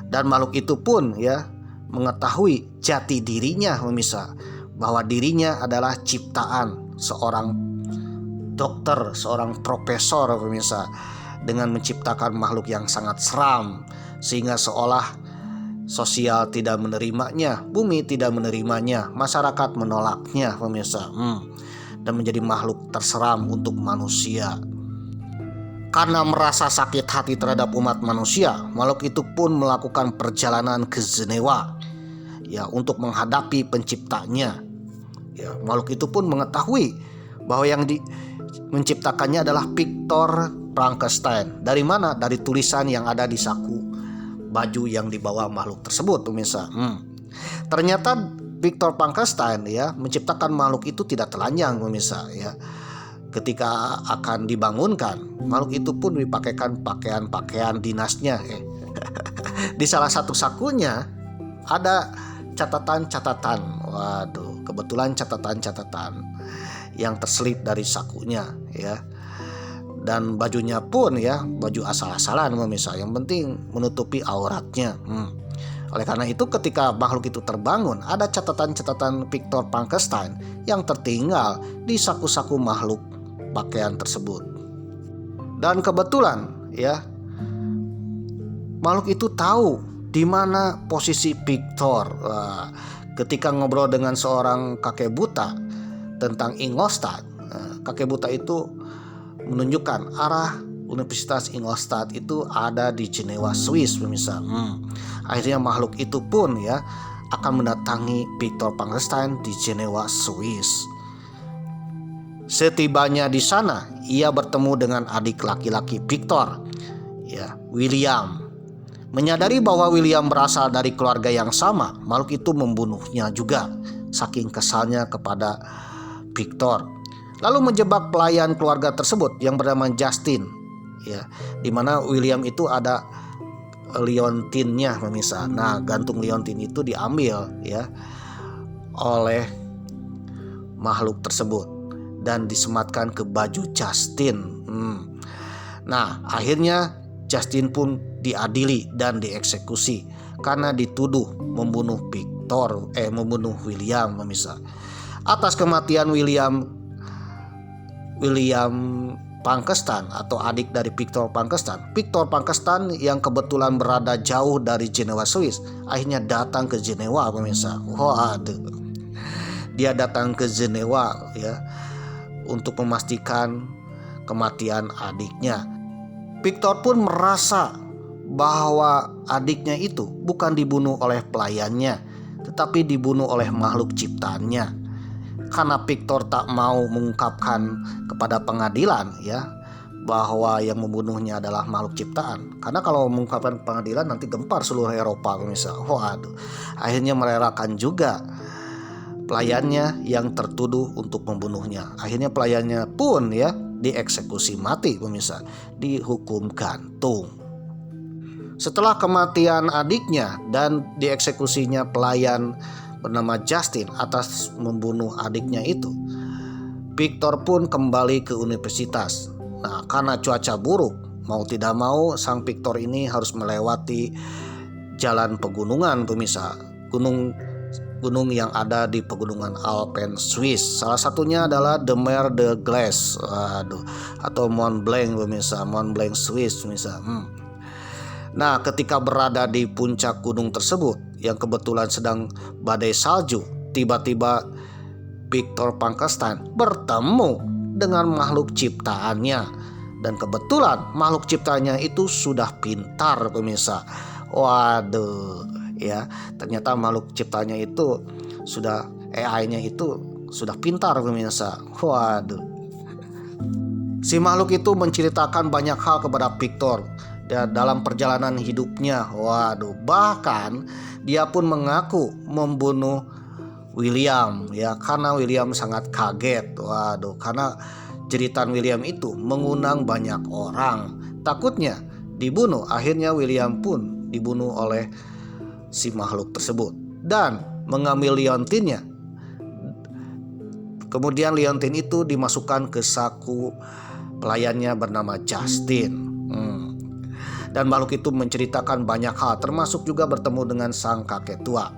dan makhluk itu pun ya mengetahui jati dirinya pemirsa, bahwa dirinya adalah ciptaan seorang dokter, seorang profesor pemirsa, dengan menciptakan makhluk yang sangat seram sehingga seolah sosial tidak menerimanya, bumi tidak menerimanya, masyarakat menolaknya pemirsa, dan menjadi makhluk terseram untuk manusia. Karena merasa sakit hati terhadap umat manusia, makhluk itu pun melakukan perjalanan ke Jenewa ya untuk menghadapi penciptanya. Ya, makhluk itu pun mengetahui bahwa yang menciptakannya adalah Victor Frankenstein. Dari mana? Dari tulisan yang ada di saku baju yang dibawa makhluk tersebut pemirsa. Ternyata Victor Frankenstein ya menciptakan makhluk itu tidak telanjang pemirsa ya. ketika akan dibangunkan, makhluk itu pun dipakaikan pakaian-pakaian dinasnya. Di salah satu sakunya ada catatan-catatan. Waduh, kebetulan catatan-catatan yang terselip dari sakunya ya. Dan bajunya pun ya, baju asal-asalan pemirsa, yang penting menutupi auratnya. Oleh karena itu ketika makhluk itu terbangun, ada catatan-catatan Victor Frankenstein yang tertinggal di saku-saku makhluk pakaian tersebut. Dan kebetulan ya, makhluk itu tahu di mana posisi Victor. Ketika ngobrol dengan seorang kakek buta tentang Ingolstadt, kakek buta itu menunjukkan arah Universitas Ingolstadt itu ada di Jenewa, Swiss pemirsa. Akhirnya makhluk itu pun ya akan mendatangi Victor Frankenstein di Jenewa, Swiss. Setibanya di sana, ia bertemu dengan adik laki-laki Victor, ya, William. Menyadari bahwa William berasal dari keluarga yang sama, makhluk itu membunuhnya juga, saking kesalnya kepada Victor. Lalu menjebak pelayan keluarga tersebut yang bernama Justin, ya, di mana William itu ada liontinnya pemirsa. Nah, gantung liontin itu diambil ya oleh makhluk tersebut dan disematkan ke baju Justin. Nah, akhirnya Justin pun diadili dan dieksekusi karena dituduh membunuh membunuh William pemirsa. Atas kematian William Frankenstein atau adik dari Victor Frankenstein yang kebetulan berada jauh dari Jenewa, Swiss, akhirnya datang ke Jenewa pemirsa. Waduh, dia datang ke Jenewa ya untuk memastikan kematian adiknya. Victor pun merasa bahwa adiknya itu bukan dibunuh oleh pelayannya, tetapi dibunuh oleh makhluk ciptaannya. Karena Victor tak mau mengungkapkan kepada pengadilan ya bahwa yang membunuhnya adalah makhluk ciptaan. Karena kalau mengungkapkan pengadilan nanti gempar seluruh Eropa pemirsa. Waduh. Akhirnya merelakan juga pelayannya yang tertuduh untuk membunuhnya. Akhirnya pelayannya pun ya dieksekusi mati pemirsa, dihukum gantung. Setelah kematian adiknya dan dieksekusinya pelayan bernama Justin atas membunuh adiknya itu, Victor pun kembali ke universitas. Nah, karena cuaca buruk, mau tidak mau sang Victor ini harus melewati jalan pegunungan pemirsa, gunung yang ada di pegunungan Alpen, Swiss. Salah satunya adalah The Mer de Glace, atau Mont Blanc pemirsa, Mont Blanc, Swiss pemirsa. Nah, ketika berada di puncak gunung tersebut yang kebetulan sedang badai salju, tiba-tiba Victor Frankenstein bertemu dengan makhluk ciptaannya, dan kebetulan makhluk ciptaannya itu sudah pintar pemirsa. Waduh, ya, ternyata makhluk ciptanya itu sudah AI-nya itu sudah pintar pemirsa. Waduh. Si makhluk itu menceritakan banyak hal kepada Victor dalam perjalanan hidupnya. Waduh, bahkan dia pun mengaku membunuh William ya, karena William sangat kaget. Waduh, karena jeritan William itu mengundang banyak orang. Takutnya dibunuh, akhirnya William pun dibunuh oleh si makhluk tersebut dan mengambil liontinnya. Kemudian liontin itu dimasukkan ke saku pelayannya bernama Justin. Dan makhluk itu menceritakan banyak hal, termasuk juga bertemu dengan sang kakek tua.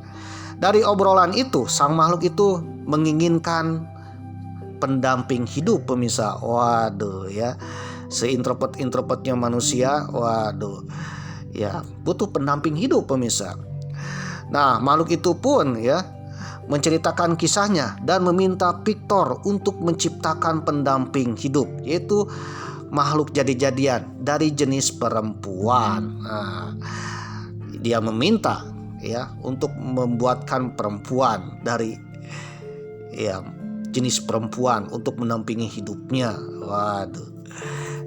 Dari obrolan itu, sang makhluk itu menginginkan pendamping hidup pemirsa. Waduh ya, seintrovert-introvertnya manusia, waduh ya, butuh pendamping hidup pemirsa. Nah, makhluk itu pun ya menceritakan kisahnya dan meminta Victor untuk menciptakan pendamping hidup, yaitu makhluk jadi-jadian dari jenis perempuan. Nah, dia meminta ya untuk membuatkan perempuan dari ya jenis perempuan untuk mendampingi hidupnya. Waduh.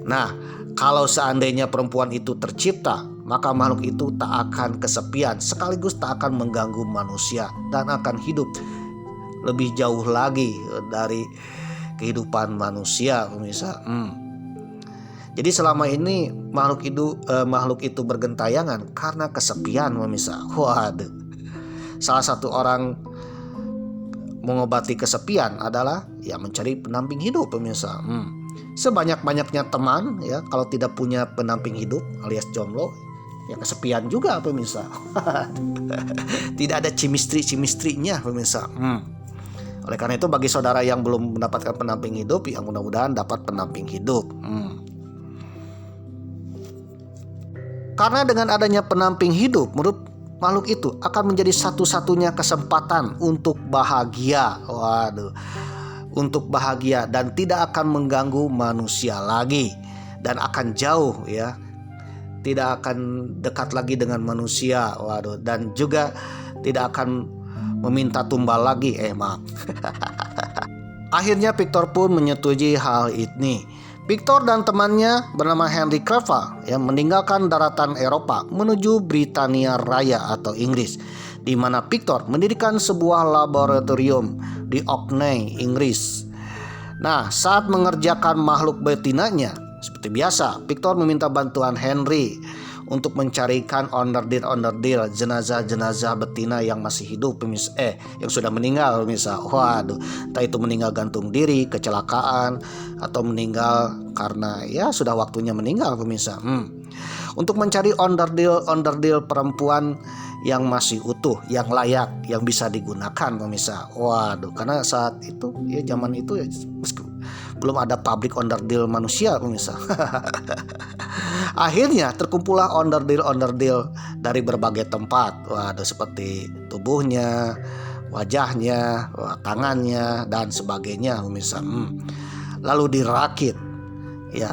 Nah, kalau seandainya perempuan itu tercipta, maka makhluk itu tak akan kesepian, sekaligus tak akan mengganggu manusia dan akan hidup lebih jauh lagi dari kehidupan manusia, pemirsa. Jadi selama ini makhluk itu bergentayangan karena kesepian, pemirsa. Waduh. Salah satu orang mengobati kesepian adalah ya mencari pendamping hidup, pemirsa. Sebanyak-banyaknya teman ya, kalau tidak punya pendamping hidup alias jomblo, ya kesepian juga, pemirsa. Tidak ada chemistry-nya, pemirsa. Oleh karena itu bagi saudara yang belum mendapatkan pendamping hidup, ya mudah-mudahan dapat pendamping hidup. Karena dengan adanya pendamping hidup, menurut makhluk itu akan menjadi satu-satunya kesempatan untuk bahagia. Waduh, untuk bahagia dan tidak akan mengganggu manusia lagi dan akan jauh ya, tidak akan dekat lagi dengan manusia. Waduh, dan juga tidak akan meminta tumbal lagi. Maaf. Akhirnya Victor pun menyetujui hal ini. Victor dan temannya bernama Henry Clerval yang meninggalkan daratan Eropa menuju Britania Raya atau Inggris, di mana Victor mendirikan sebuah laboratorium di Orkney, Inggris. Nah, saat mengerjakan makhluk betinanya, seperti biasa, Victor meminta bantuan Henry untuk mencarikan onderdil jenazah-jenazah betina yang masih hidup, yang sudah meninggal, pemirsa. Waduh, entah itu meninggal gantung diri, kecelakaan, atau meninggal karena ya sudah waktunya meninggal, pemirsa. Untuk mencari onderdil perempuan yang masih utuh, yang layak, yang bisa digunakan, pemirsa. Waduh, karena saat itu ya zaman itu ya, belum ada pabrik onderdil manusia, pemirsa. Akhirnya terkumpullah onderdil dari berbagai tempat. Waduh, seperti tubuhnya, wajahnya, tangannya dan sebagainya, pemirsa. Lalu dirakit, ya,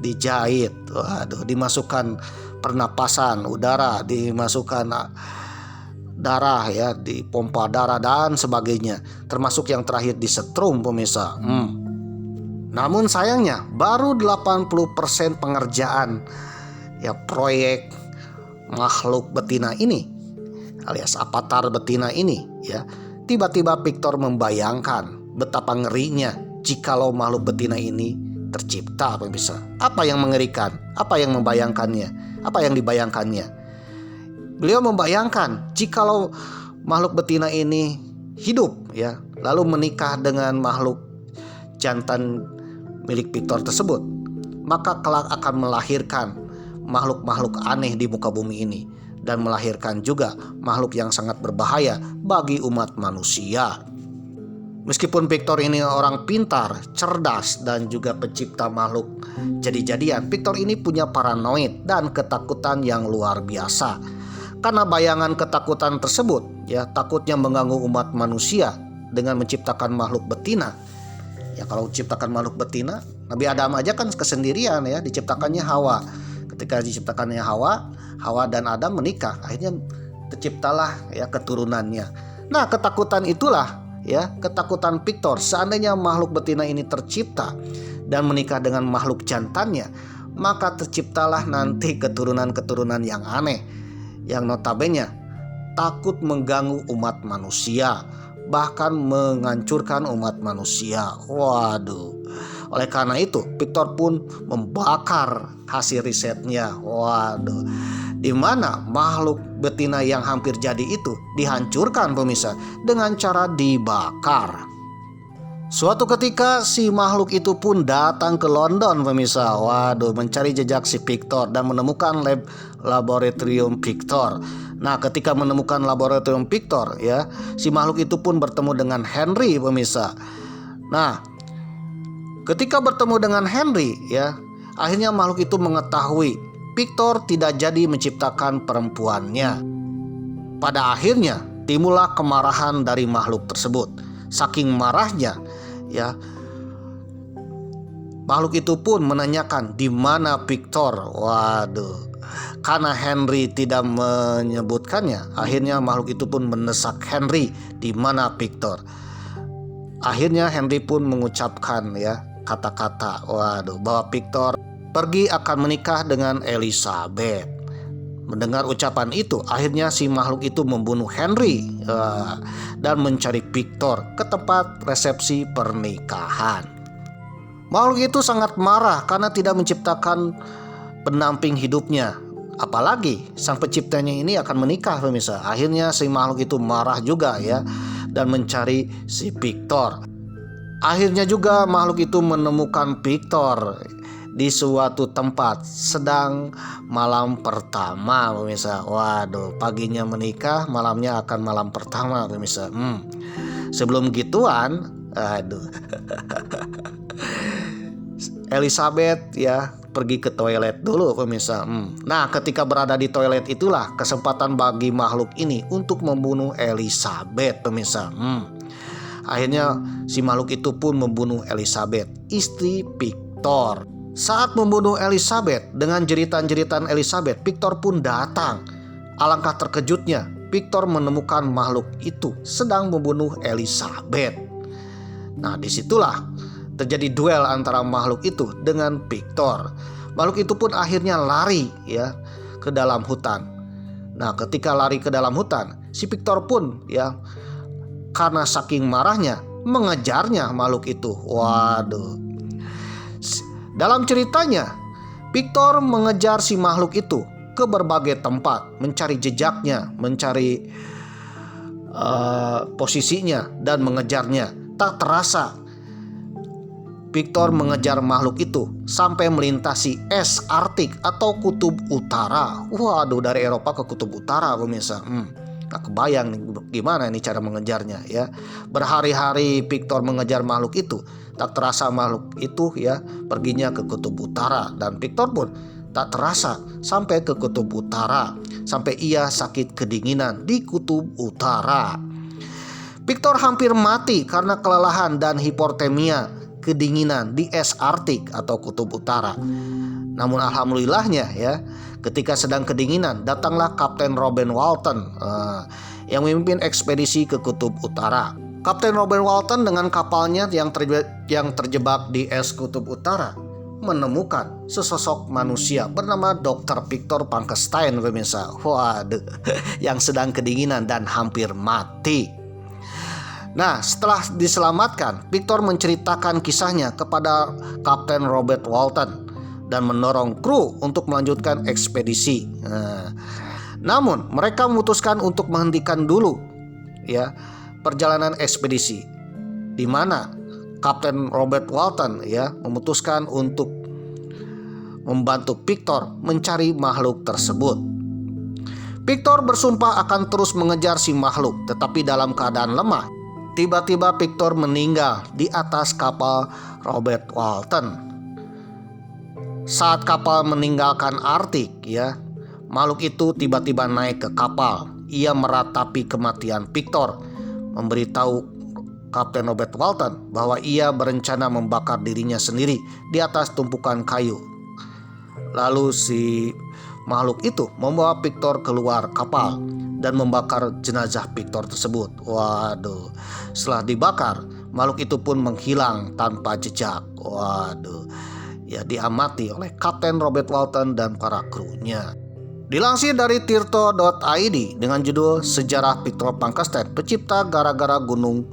dijahit. Waduh, dimasukkan pernapasan udara, dimasukkan darah ya, dipompa darah dan sebagainya, termasuk yang terakhir disetrum, pemirsa. Namun sayangnya baru 80% pengerjaan ya proyek makhluk betina ini alias avatar betina ini ya. Tiba-tiba Victor membayangkan betapa ngerinya jikalau makhluk betina ini tercipta, pemirsa. Apa yang mengerikan? Apa yang membayangkannya? Apa yang dibayangkannya? Beliau membayangkan jikalau makhluk betina ini hidup ya, lalu menikah dengan makhluk jantan milik Victor tersebut, maka kelak akan melahirkan makhluk-makhluk aneh di muka bumi ini dan melahirkan juga makhluk yang sangat berbahaya bagi umat manusia. Meskipun Victor ini orang pintar, cerdas dan juga pencipta makhluk jadi-jadian, Victor ini punya paranoid dan ketakutan yang luar biasa. Karena bayangan ketakutan tersebut ya, takutnya mengganggu umat manusia dengan menciptakan makhluk betina. Ya kalau ciptakan makhluk betina, Nabi Adam aja kan kesendirian ya, diciptakannya Hawa. Ketika diciptakannya Hawa dan Adam menikah, akhirnya terciptalah ya keturunannya. Nah, ketakutan itulah ya, ketakutan Victor seandainya makhluk betina ini tercipta dan menikah dengan makhluk jantannya, maka terciptalah nanti keturunan-keturunan yang aneh, yang notabene takut mengganggu umat manusia, bahkan menghancurkan umat manusia. Waduh. Oleh karena itu Victor pun membakar hasil risetnya. Waduh. Di mana makhluk betina yang hampir jadi itu dihancurkan, pemirsa, dengan cara dibakar. Suatu ketika si makhluk itu pun datang ke London, pemirsa. Waduh, mencari jejak si Victor dan menemukan laboratorium Victor. Nah, ketika menemukan laboratorium Victor ya, si makhluk itu pun bertemu dengan Henry, pemirsa. Nah, ketika bertemu dengan Henry ya, akhirnya makhluk itu mengetahui Victor tidak jadi menciptakan perempuannya. Pada akhirnya timbullah kemarahan dari makhluk tersebut. Saking marahnya ya, makhluk itu pun menanyakan di mana Victor. Waduh. Karena Henry tidak menyebutkannya, akhirnya makhluk itu pun mendesak Henry di mana Victor. Akhirnya Henry pun mengucapkan ya kata-kata, waduh, bahwa Victor pergi akan menikah dengan Elizabeth. Mendengar ucapan itu, akhirnya si makhluk itu membunuh Henry dan mencari Victor ke tempat resepsi pernikahan. Makhluk itu sangat marah karena tidak menciptakan pendamping hidupnya. Apalagi sang penciptanya ini akan menikah, pemirsa. Akhirnya si makhluk itu marah juga ya dan mencari si Victor. Akhirnya juga makhluk itu menemukan Victor di suatu tempat sedang malam pertama, pemirsa. Waduh, paginya menikah, malamnya akan malam pertama, pemirsa. Sebelum gituan, aduh. Elizabeth ya pergi ke toilet dulu, pemirsa. Nah, ketika berada di toilet itulah kesempatan bagi makhluk ini untuk membunuh Elizabeth, pemirsa. Akhirnya si makhluk itu pun membunuh Elizabeth, istri Victor. Saat membunuh Elizabeth, dengan jeritan-jeritan Elizabeth, Victor pun datang. Alangkah terkejutnya, Victor menemukan makhluk itu sedang membunuh Elizabeth. Nah, disitulah terjadi duel antara makhluk itu dengan Victor. Makhluk itu pun akhirnya lari ya ke dalam hutan. Nah, ketika lari ke dalam hutan, si Victor pun ya karena saking marahnya mengejarnya makhluk itu. Waduh. Dalam ceritanya, Victor mengejar si makhluk itu ke berbagai tempat, mencari jejaknya, mencari posisinya dan mengejarnya. Tak terasa Victor mengejar makhluk itu sampai melintasi es Arktik atau kutub utara. Waduh, dari Eropa ke kutub utara, pemirsa. Nah, kebayang nih gimana ini cara mengejarnya ya. Berhari-hari Victor mengejar makhluk itu. Tak terasa makhluk itu ya perginya ke kutub utara, dan Victor pun tak terasa sampai ke kutub utara, sampai ia sakit kedinginan di kutub utara. Victor hampir mati karena kelelahan dan hipotermia, kedinginan di es Arktik atau kutub utara. Namun alhamdulillahnya ya, ketika sedang kedinginan datanglah Kapten Robert Walton yang memimpin ekspedisi ke kutub utara. Kapten Robert Walton dengan kapalnya yang terjebak di es kutub utara menemukan sesosok manusia bernama Dr. Victor Frankenstein, pemirsa. Waduh, yang sedang kedinginan dan hampir mati. Nah, setelah diselamatkan, Victor menceritakan kisahnya kepada Kapten Robert Walton dan mendorong kru untuk melanjutkan ekspedisi. Namun mereka memutuskan untuk menghentikan dulu ya perjalanan ekspedisi, di mana Kapten Robert Walton ya memutuskan untuk membantu Victor mencari makhluk tersebut. Victor bersumpah akan terus mengejar si makhluk, tetapi dalam keadaan lemah. Tiba-tiba Victor meninggal di atas kapal Robert Walton. Saat kapal meninggalkan Arktik ya, makhluk itu tiba-tiba naik ke kapal. Ia meratapi kematian Victor, memberitahu Kapten Robert Walton bahwa ia berencana membakar dirinya sendiri di atas tumpukan kayu. Lalu si makhluk itu membawa Victor keluar kapal dan membakar jenazah Victor tersebut. Waduh, setelah dibakar, makhluk itu pun menghilang tanpa jejak. Waduh, ya diamati oleh Kapten Robert Walton dan para krunya. Dilansir dari tirto.id dengan judul Sejarah Victor Frankenstein, pencipta gara-gara Gunung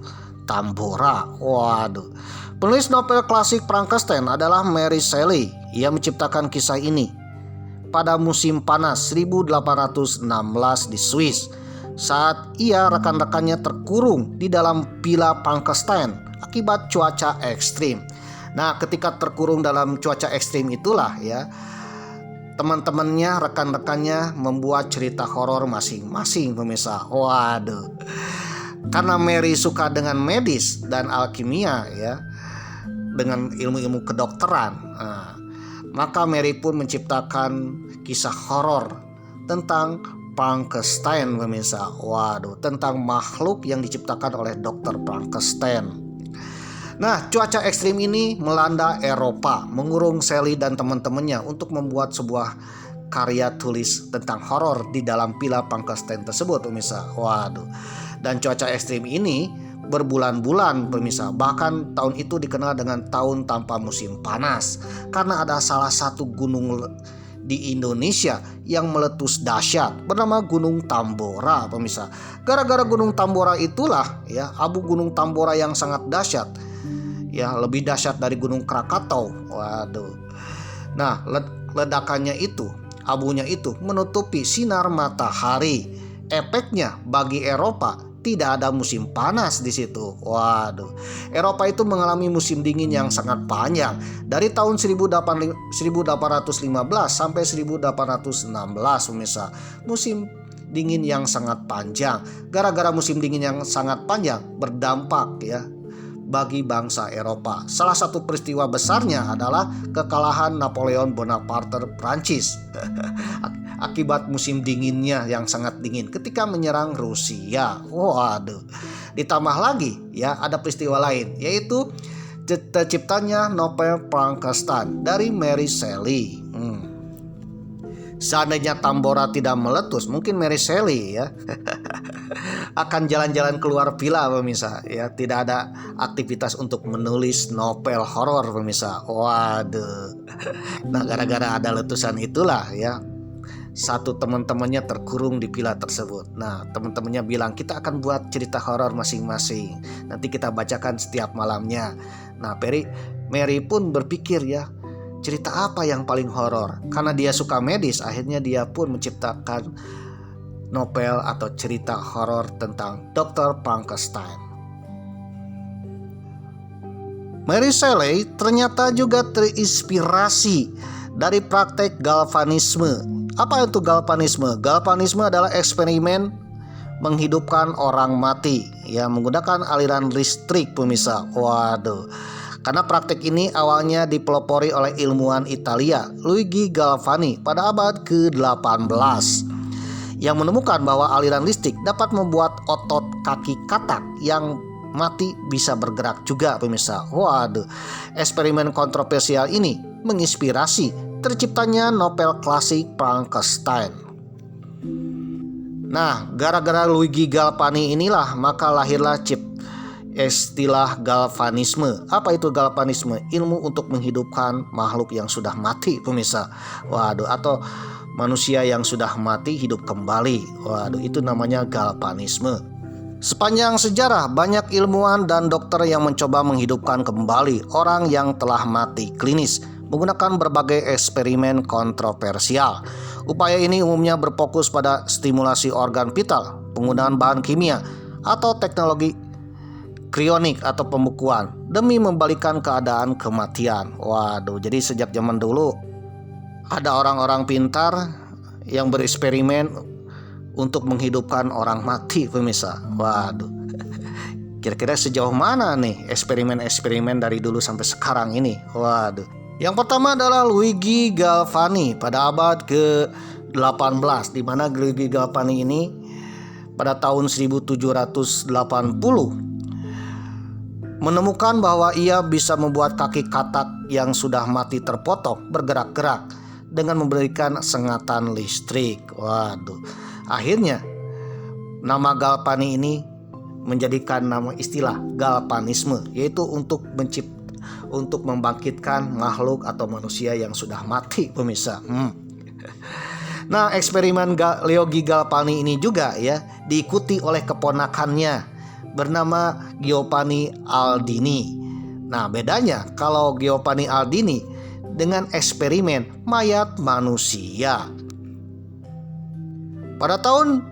Tambora. Waduh. Penulis novel klasik Frankenstein adalah Mary Shelley. Ia menciptakan kisah ini pada musim panas 1816 di Swiss, saat ia rekan-rekannya terkurung di dalam Villa Frankenstein akibat cuaca ekstrim. Nah, ketika terkurung dalam cuaca ekstrim itulah ya, teman-temannya, rekan-rekannya membuat cerita horor masing-masing, pemirsa. Waduh. Karena Mary suka dengan medis dan alkimia ya, dengan ilmu-ilmu kedokteran. Maka Mary pun menciptakan kisah horor tentang Frankenstein, pemirsa. Waduh, tentang makhluk yang diciptakan oleh Dr. Frankenstein. Nah, cuaca ekstrim ini melanda Eropa, mengurung Shelley dan teman-temannya untuk membuat sebuah karya tulis tentang horor di dalam Villa Frankenstein tersebut, pemirsa. Waduh. Dan cuaca ekstrim ini berbulan-bulan, pemirsa. Bahkan tahun itu dikenal dengan tahun tanpa musim panas karena ada salah satu gunung di Indonesia yang meletus dahsyat bernama Gunung Tambora, pemirsa. Gara-gara Gunung Tambora itulah ya, abu Gunung Tambora yang sangat dahsyat, ya lebih dahsyat dari Gunung Krakatau. Waduh. Nah, ledakannya itu, abunya itu menutupi sinar matahari. Efeknya bagi Eropa tidak ada musim panas di situ. Waduh. Eropa itu mengalami musim dingin yang sangat panjang dari tahun 1815 sampai 1816, pemirsa. Musim dingin yang sangat panjang. Gara-gara musim dingin yang sangat panjang berdampak ya bagi bangsa Eropa. Salah satu peristiwa besarnya adalah kekalahan Napoleon Bonaparte Prancis akibat musim dinginnya yang sangat dingin ketika menyerang Rusia. Waduh. Ditambah lagi ya ada peristiwa lain, yaitu terciptanya novel Frankenstein dari Mary Shelley. Seandainya Tambora tidak meletus, mungkin Mary Shelley ya akan jalan-jalan keluar villa, pemirsa. Ya, tidak ada aktivitas untuk menulis novel horor, pemirsa. Waduh. Nah, gara-gara ada letusan itulah ya, satu teman-temannya terkurung di villa tersebut. Nah, teman-temannya bilang, kita akan buat cerita horor masing-masing. Nanti kita bacakan setiap malamnya. Nah, Mary pun berpikir ya, cerita apa yang paling horor? Karena dia suka medis, akhirnya dia pun menciptakan novel atau cerita horor tentang Dr. Frankenstein. Mary Shelley ternyata juga terinspirasi dari praktek galvanisme. Apa itu galvanisme? Galvanisme adalah eksperimen menghidupkan orang mati ya menggunakan aliran listrik, pemirsa. Waduh. Karena praktek ini awalnya dipelopori oleh ilmuwan Italia Luigi Galvani pada abad ke-18 yang menemukan bahwa aliran listrik dapat membuat otot kaki katak yang mati bisa bergerak juga, pemirsa. Waduh, eksperimen kontroversial ini menginspirasi terciptanya novel klasik Frankenstein. Nah, gara-gara Luigi Galvani inilah maka lahirlah istilah galvanisme. Apa itu galvanisme? Ilmu untuk menghidupkan makhluk yang sudah mati, pemirsa. Waduh, atau manusia yang sudah mati hidup kembali. Waduh, itu namanya galvanisme. Sepanjang sejarah banyak ilmuwan dan dokter yang mencoba menghidupkan kembali orang yang telah mati klinis menggunakan berbagai eksperimen kontroversial. Upaya ini umumnya berfokus pada stimulasi organ vital, penggunaan bahan kimia, atau teknologi krionik atau pembekuan demi membalikan keadaan kematian. Waduh, jadi sejak zaman dulu ada orang-orang pintar yang bereksperimen untuk menghidupkan orang mati, pemirsa. Waduh. Kira-kira sejauh mana nih eksperimen-eksperimen dari dulu sampai sekarang ini? Waduh. Yang pertama adalah Luigi Galvani pada abad ke-18, di mana Luigi Galvani ini pada tahun 1780 menemukan bahwa ia bisa membuat kaki katak yang sudah mati terpotong bergerak-gerak dengan memberikan sengatan listrik. Waduh. Akhirnya nama Galvani ini menjadikan nama istilah galvanisme, yaitu untuk membangkitkan makhluk atau manusia yang sudah mati, pemirsa. Nah, eksperimen Luigi Galvani ini juga ya diikuti oleh keponakannya bernama Giovanni Aldini. Nah, bedanya kalau Giovanni Aldini dengan eksperimen mayat manusia. Pada tahun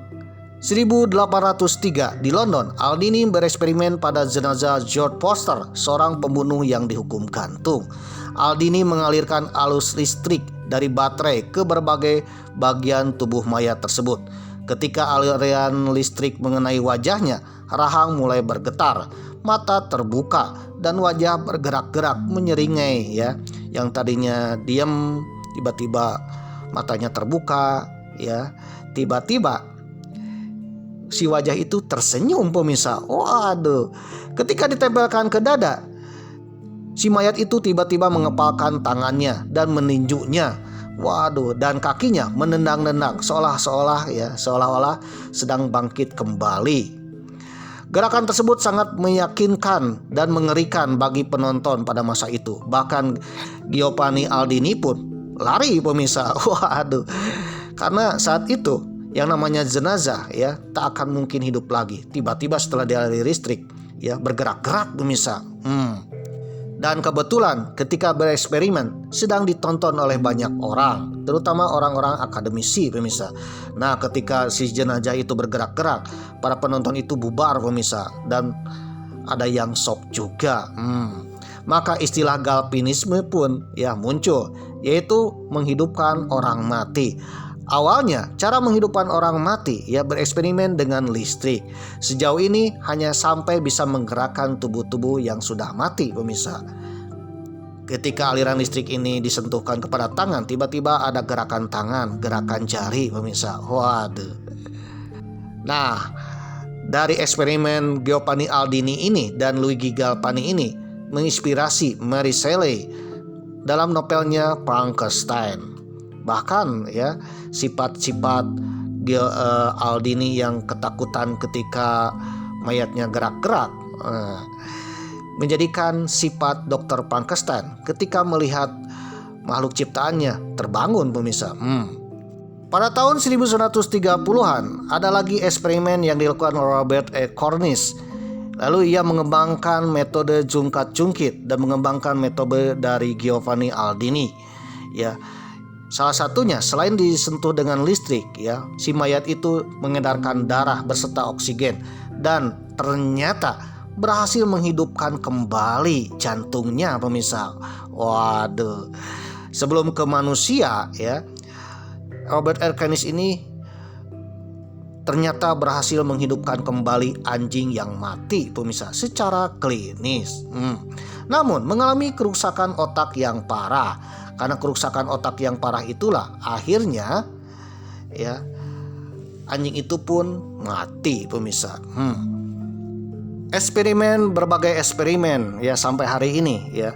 1803 di London, Aldini bereksperimen pada jenazah George Foster, seorang pembunuh yang dihukum gantung. Aldini mengalirkan arus listrik dari baterai ke berbagai bagian tubuh mayat tersebut. Ketika aliran listrik mengenai wajahnya, rahang mulai bergetar, mata terbuka, dan wajah bergerak-gerak menyeringai ya. Yang tadinya diam, tiba-tiba matanya terbuka ya. Tiba-tiba si wajah itu tersenyum, pemirsa. Waduh. Ketika ditempelkan ke dada, si mayat itu tiba-tiba mengepalkan tangannya dan meninjuknya. Waduh, dan kakinya menendang-nendang seolah-olah sedang bangkit kembali. Gerakan tersebut sangat meyakinkan dan mengerikan bagi penonton pada masa itu. Bahkan Giovanni Aldini pun lari pemirsa. Waduh. Karena saat itu yang namanya jenazah ya tak akan mungkin hidup lagi. Tiba-tiba setelah dialiri listrik ya bergerak-gerak pemirsa. Dan kebetulan ketika bereksperimen sedang ditonton oleh banyak orang, terutama orang-orang akademisi pemirsa. Nah, ketika si jenazah itu bergerak-gerak, para penonton itu bubar pemirsa, dan ada yang shock juga. Maka istilah galvanisme pun ya muncul, yaitu menghidupkan orang mati. Awalnya cara menghidupkan orang mati ya bereksperimen dengan listrik. Sejauh ini hanya sampai bisa menggerakkan tubuh-tubuh yang sudah mati pemirsa. Ketika aliran listrik ini disentuhkan kepada tangan, tiba-tiba ada gerakan tangan, gerakan jari pemirsa. Waduh. Nah, dari eksperimen Giovanni Aldini ini dan Luigi Galvani ini menginspirasi Mary Shelley dalam novelnya Frankenstein. Bahkan ya sifat-sifat Aldini yang ketakutan ketika mayatnya gerak-gerak menjadikan sifat Dr. Frankenstein ketika melihat makhluk ciptaannya terbangun pemirsa. Pada tahun 1930-an ada lagi eksperimen yang dilakukan Robert E. Cornish. Lalu ia mengembangkan metode jungkat-jungkit dan mengembangkan metode dari Giovanni Aldini. Ya, salah satunya selain disentuh dengan listrik, ya, si mayat itu mengedarkan darah berserta oksigen dan ternyata berhasil menghidupkan kembali jantungnya pemirsa. Waduh. Sebelum ke manusia, ya, Robert R. Cornish ini ternyata berhasil menghidupkan kembali anjing yang mati pemirsa secara klinis. Namun mengalami kerusakan otak yang parah. Karena kerusakan otak yang parah itulah akhirnya ya anjing itu pun mati pemirsa. Berbagai eksperimen ya sampai hari ini ya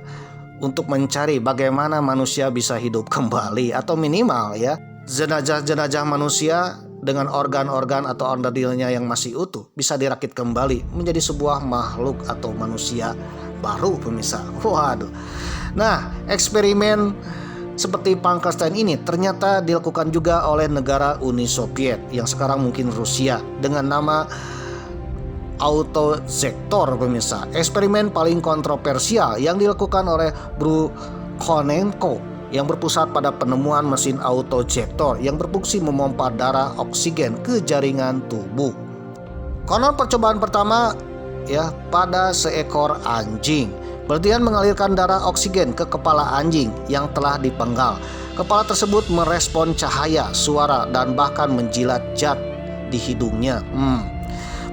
untuk mencari bagaimana manusia bisa hidup kembali atau minimal ya jenazah-jenazah manusia dengan organ-organ atau onderdilnya yang masih utuh bisa dirakit kembali menjadi sebuah makhluk atau manusia baru pemirsa. Waduh. Nah, eksperimen seperti Frankenstein ini ternyata dilakukan juga oleh negara Uni Soviet yang sekarang mungkin Rusia dengan nama autoinjektor pemirsa. Eksperimen paling kontroversial yang dilakukan oleh Brukhanenko yang berpusat pada penemuan mesin autoinjektor yang berfungsi memompa darah oksigen ke jaringan tubuh. Konon percobaan pertama ya pada seekor anjing. Penelitian mengalirkan darah oksigen ke kepala anjing yang telah dipenggal. Kepala tersebut merespon cahaya, suara, dan bahkan menjilat zat di hidungnya.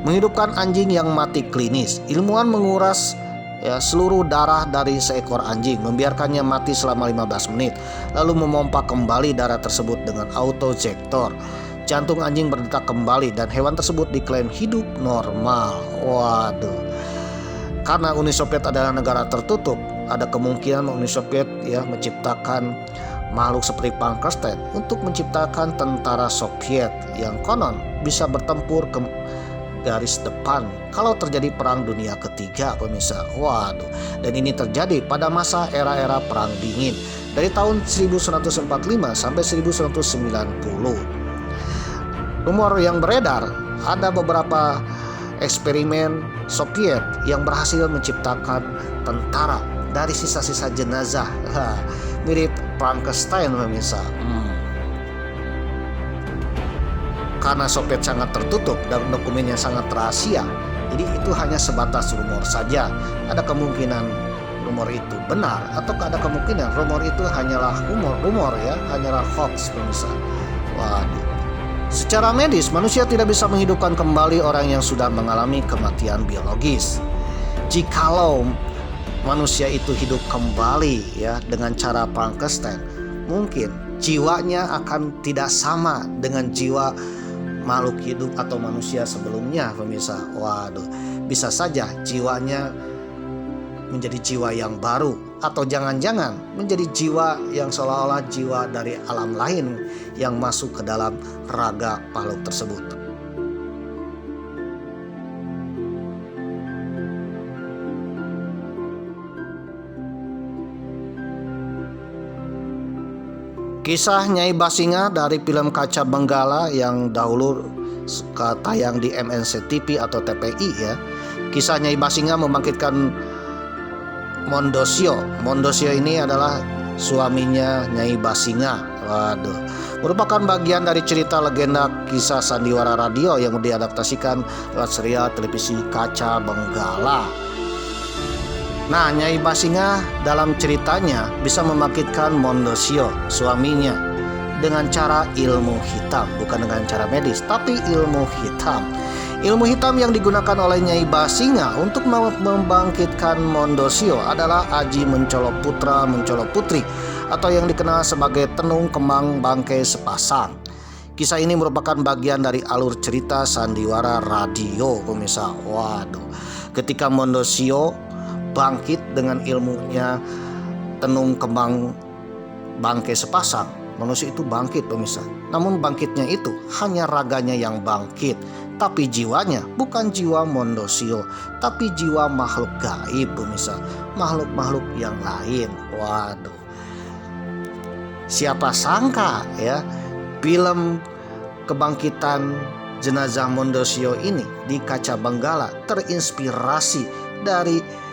Menghidupkan anjing yang mati klinis. Ilmuwan menguras ya, seluruh darah dari seekor anjing, membiarkannya mati selama 15 menit, lalu memompa kembali darah tersebut dengan autoinjektor. Jantung anjing berdetak kembali dan hewan tersebut diklaim hidup normal. Waduh. Karena Uni Soviet adalah negara tertutup, ada kemungkinan Uni Soviet ya menciptakan makhluk seperti Frankenstein untuk menciptakan tentara Soviet yang konon bisa bertempur ke garis depan kalau terjadi perang dunia ketiga pemirsa. Waduh. Dan ini terjadi pada masa era-era perang dingin dari tahun 1945 sampai 1990. Rumor yang beredar ada beberapa eksperimen Soviet yang berhasil menciptakan tentara dari sisa-sisa jenazah. Mirip Frankenstein pemirsa. Karena Soviet sangat tertutup dan dokumennya sangat rahasia, jadi itu hanya sebatas rumor saja. Ada kemungkinan rumor itu benar atau ada kemungkinan rumor itu hanyalah rumor ya, hanyalah hoax pemirsa. Waduh. Secara medis, manusia tidak bisa menghidupkan kembali orang yang sudah mengalami kematian biologis. Jikalau manusia itu hidup kembali ya dengan cara Frankenstein, mungkin jiwanya akan tidak sama dengan jiwa makhluk hidup atau manusia sebelumnya pemirsa. Waduh, bisa saja jiwanya menjadi jiwa yang baru atau jangan-jangan menjadi jiwa yang seolah-olah jiwa dari alam lain yang masuk ke dalam raga makhluk tersebut. Kisah Nyai Basinga dari film Kaca Benggala yang dahulu suka tayang di MNC TV atau TPI ya. Kisah Nyai Basinga membangkitkan Mondosio. Mondosio ini adalah suaminya Nyai Basinga. Waduh, merupakan bagian dari cerita legenda kisah sandiwara radio yang diadaptasikan lewat serial televisi Kaca Benggala. Nah, Nyai Basinga dalam ceritanya bisa membangkitkan Mondosio, suaminya, dengan cara ilmu hitam, bukan dengan cara medis, tapi ilmu hitam. Ilmu hitam yang digunakan oleh Nyai Basinga untuk membangkitkan Mondosio adalah aji mencolok putra mencolok putri, atau yang dikenal sebagai tenung kemang bangkai sepasang. Kisah ini merupakan bagian dari alur cerita sandiwara radio, pemirsa. Waduh, ketika Mondosio bangkit dengan ilmunya tenung kembang bangkai sepasang, manusia itu bangkit, pemirsa. Namun bangkitnya itu hanya raganya yang bangkit, tapi jiwanya bukan jiwa Mondosio, tapi jiwa makhluk gaib, pemirsa. Makhluk-makhluk yang lain. Waduh, siapa sangka ya, film kebangkitan jenazah Mondosio ini di Kaca Benggala terinspirasi dari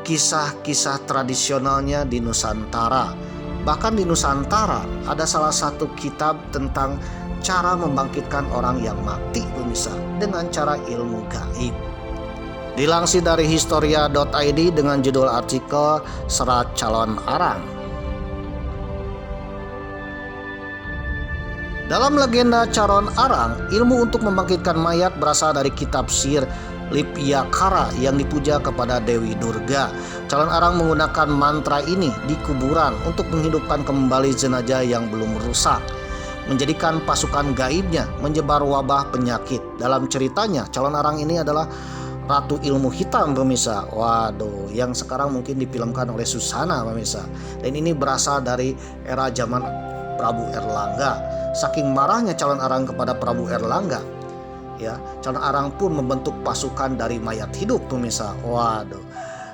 kisah-kisah tradisionalnya di Nusantara. Bahkan di Nusantara ada salah satu kitab tentang cara membangkitkan orang yang mati, pemirsa, dengan cara ilmu gaib. Dilansir dari historia.id dengan judul artikel Serat Calon Arang. Dalam legenda Calon Arang, ilmu untuk membangkitkan mayat berasal dari kitab sihir Lipyakara yang dipuja kepada Dewi Durga. Calon Arang menggunakan mantra ini di kuburan untuk menghidupkan kembali jenazah yang belum rusak, menjadikan pasukan gaibnya menyebar wabah penyakit. Dalam ceritanya, Calon Arang ini adalah Ratu Ilmu Hitam, pemirsa. Waduh, yang sekarang mungkin difilmkan oleh Susana, pemirsa. Dan ini berasal dari era zaman Prabu Erlangga. Saking marahnya Calon Arang kepada Prabu Erlangga, ya, Calon Arang pun membentuk pasukan dari mayat hidup, pemirsa. Waduh,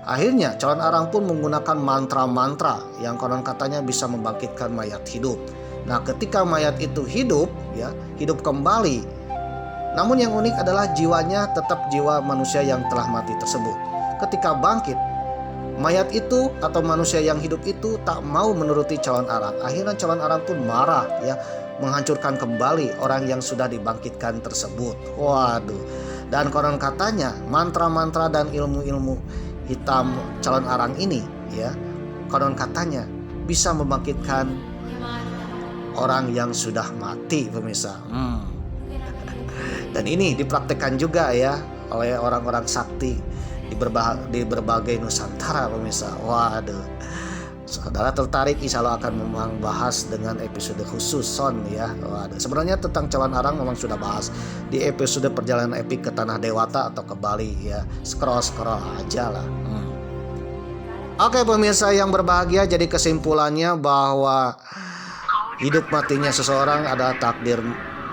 akhirnya Calon Arang pun menggunakan mantra-mantra yang konon katanya bisa membangkitkan mayat hidup. Nah, ketika mayat itu hidup, ya, hidup kembali. Namun yang unik adalah jiwanya tetap jiwa manusia yang telah mati tersebut. Ketika bangkit, mayat itu atau manusia yang hidup itu tak mau menuruti Calon Arang. Akhirnya Calon Arang pun marah, ya, menghancurkan kembali orang yang sudah dibangkitkan tersebut. Waduh, dan konon katanya mantra-mantra dan ilmu-ilmu hitam Calon Arang ini, ya, konon katanya bisa membangkitkan orang yang sudah mati, pemirsa. Dan ini dipraktekkan juga ya oleh orang-orang sakti di berbagai Nusantara, pemirsa. Waduh, saudara tertarik, insya Allah akan membahas dengan episode khusus Son ya. Waduh, sebenarnya tentang Calon Arang memang sudah bahas di episode Perjalanan Epik ke Tanah Dewata atau ke Bali ya. Scroll aja lah. Oke pemirsa yang berbahagia, jadi kesimpulannya bahwa hidup matinya seseorang adalah takdir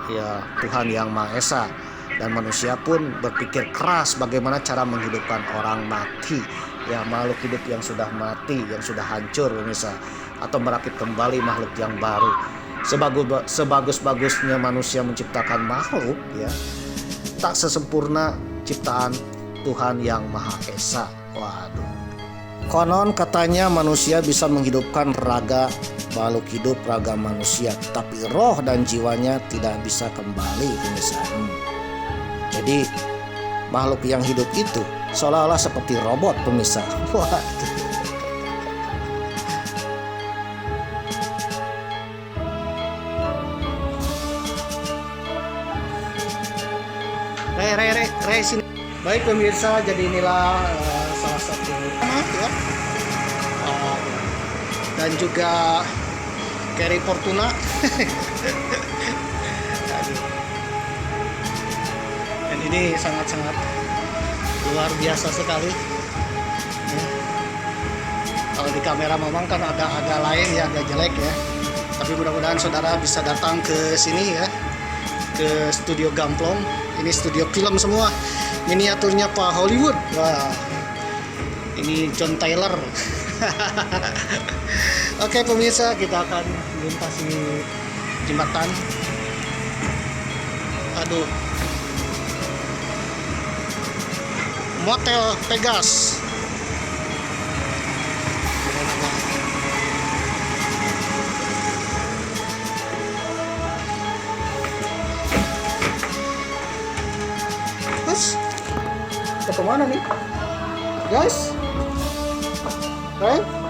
ya Tuhan Yang Maha Esa, dan manusia pun berpikir keras bagaimana cara menghidupkan orang mati, ya, makhluk hidup yang sudah mati, yang sudah hancur, pemirsa, atau merakit kembali makhluk yang baru. Sebagus-bagusnya manusia menciptakan makhluk, ya, tak sesempurna ciptaan Tuhan Yang Maha Esa. Waduh, konon katanya manusia bisa menghidupkan raga makhluk hidup, raga manusia, tapi roh dan jiwanya tidak bisa kembali, pemirsa. Jadi makhluk yang hidup itu seolah-olah seperti robot, pemirsa. Waduh. Re sini. Baik pemirsa, jadi inilah salah satu ya. Dan juga Kerry Fortuna. Dan ini sangat-sangat luar biasa sekali. Kalau di kamera memang kan agak lain ya, agak jelek ya. Tapi mudah-mudahan saudara bisa datang ke sini ya, ke studio Gamplong. Ini studio film semua. Miniaturnya Pak Hollywood. Wah, ini John Taylor. Oke pemirsa, kita akan melintasi jembatan. Aduh. Motel Pegas. Terus, ke mana nih? Guys? Right?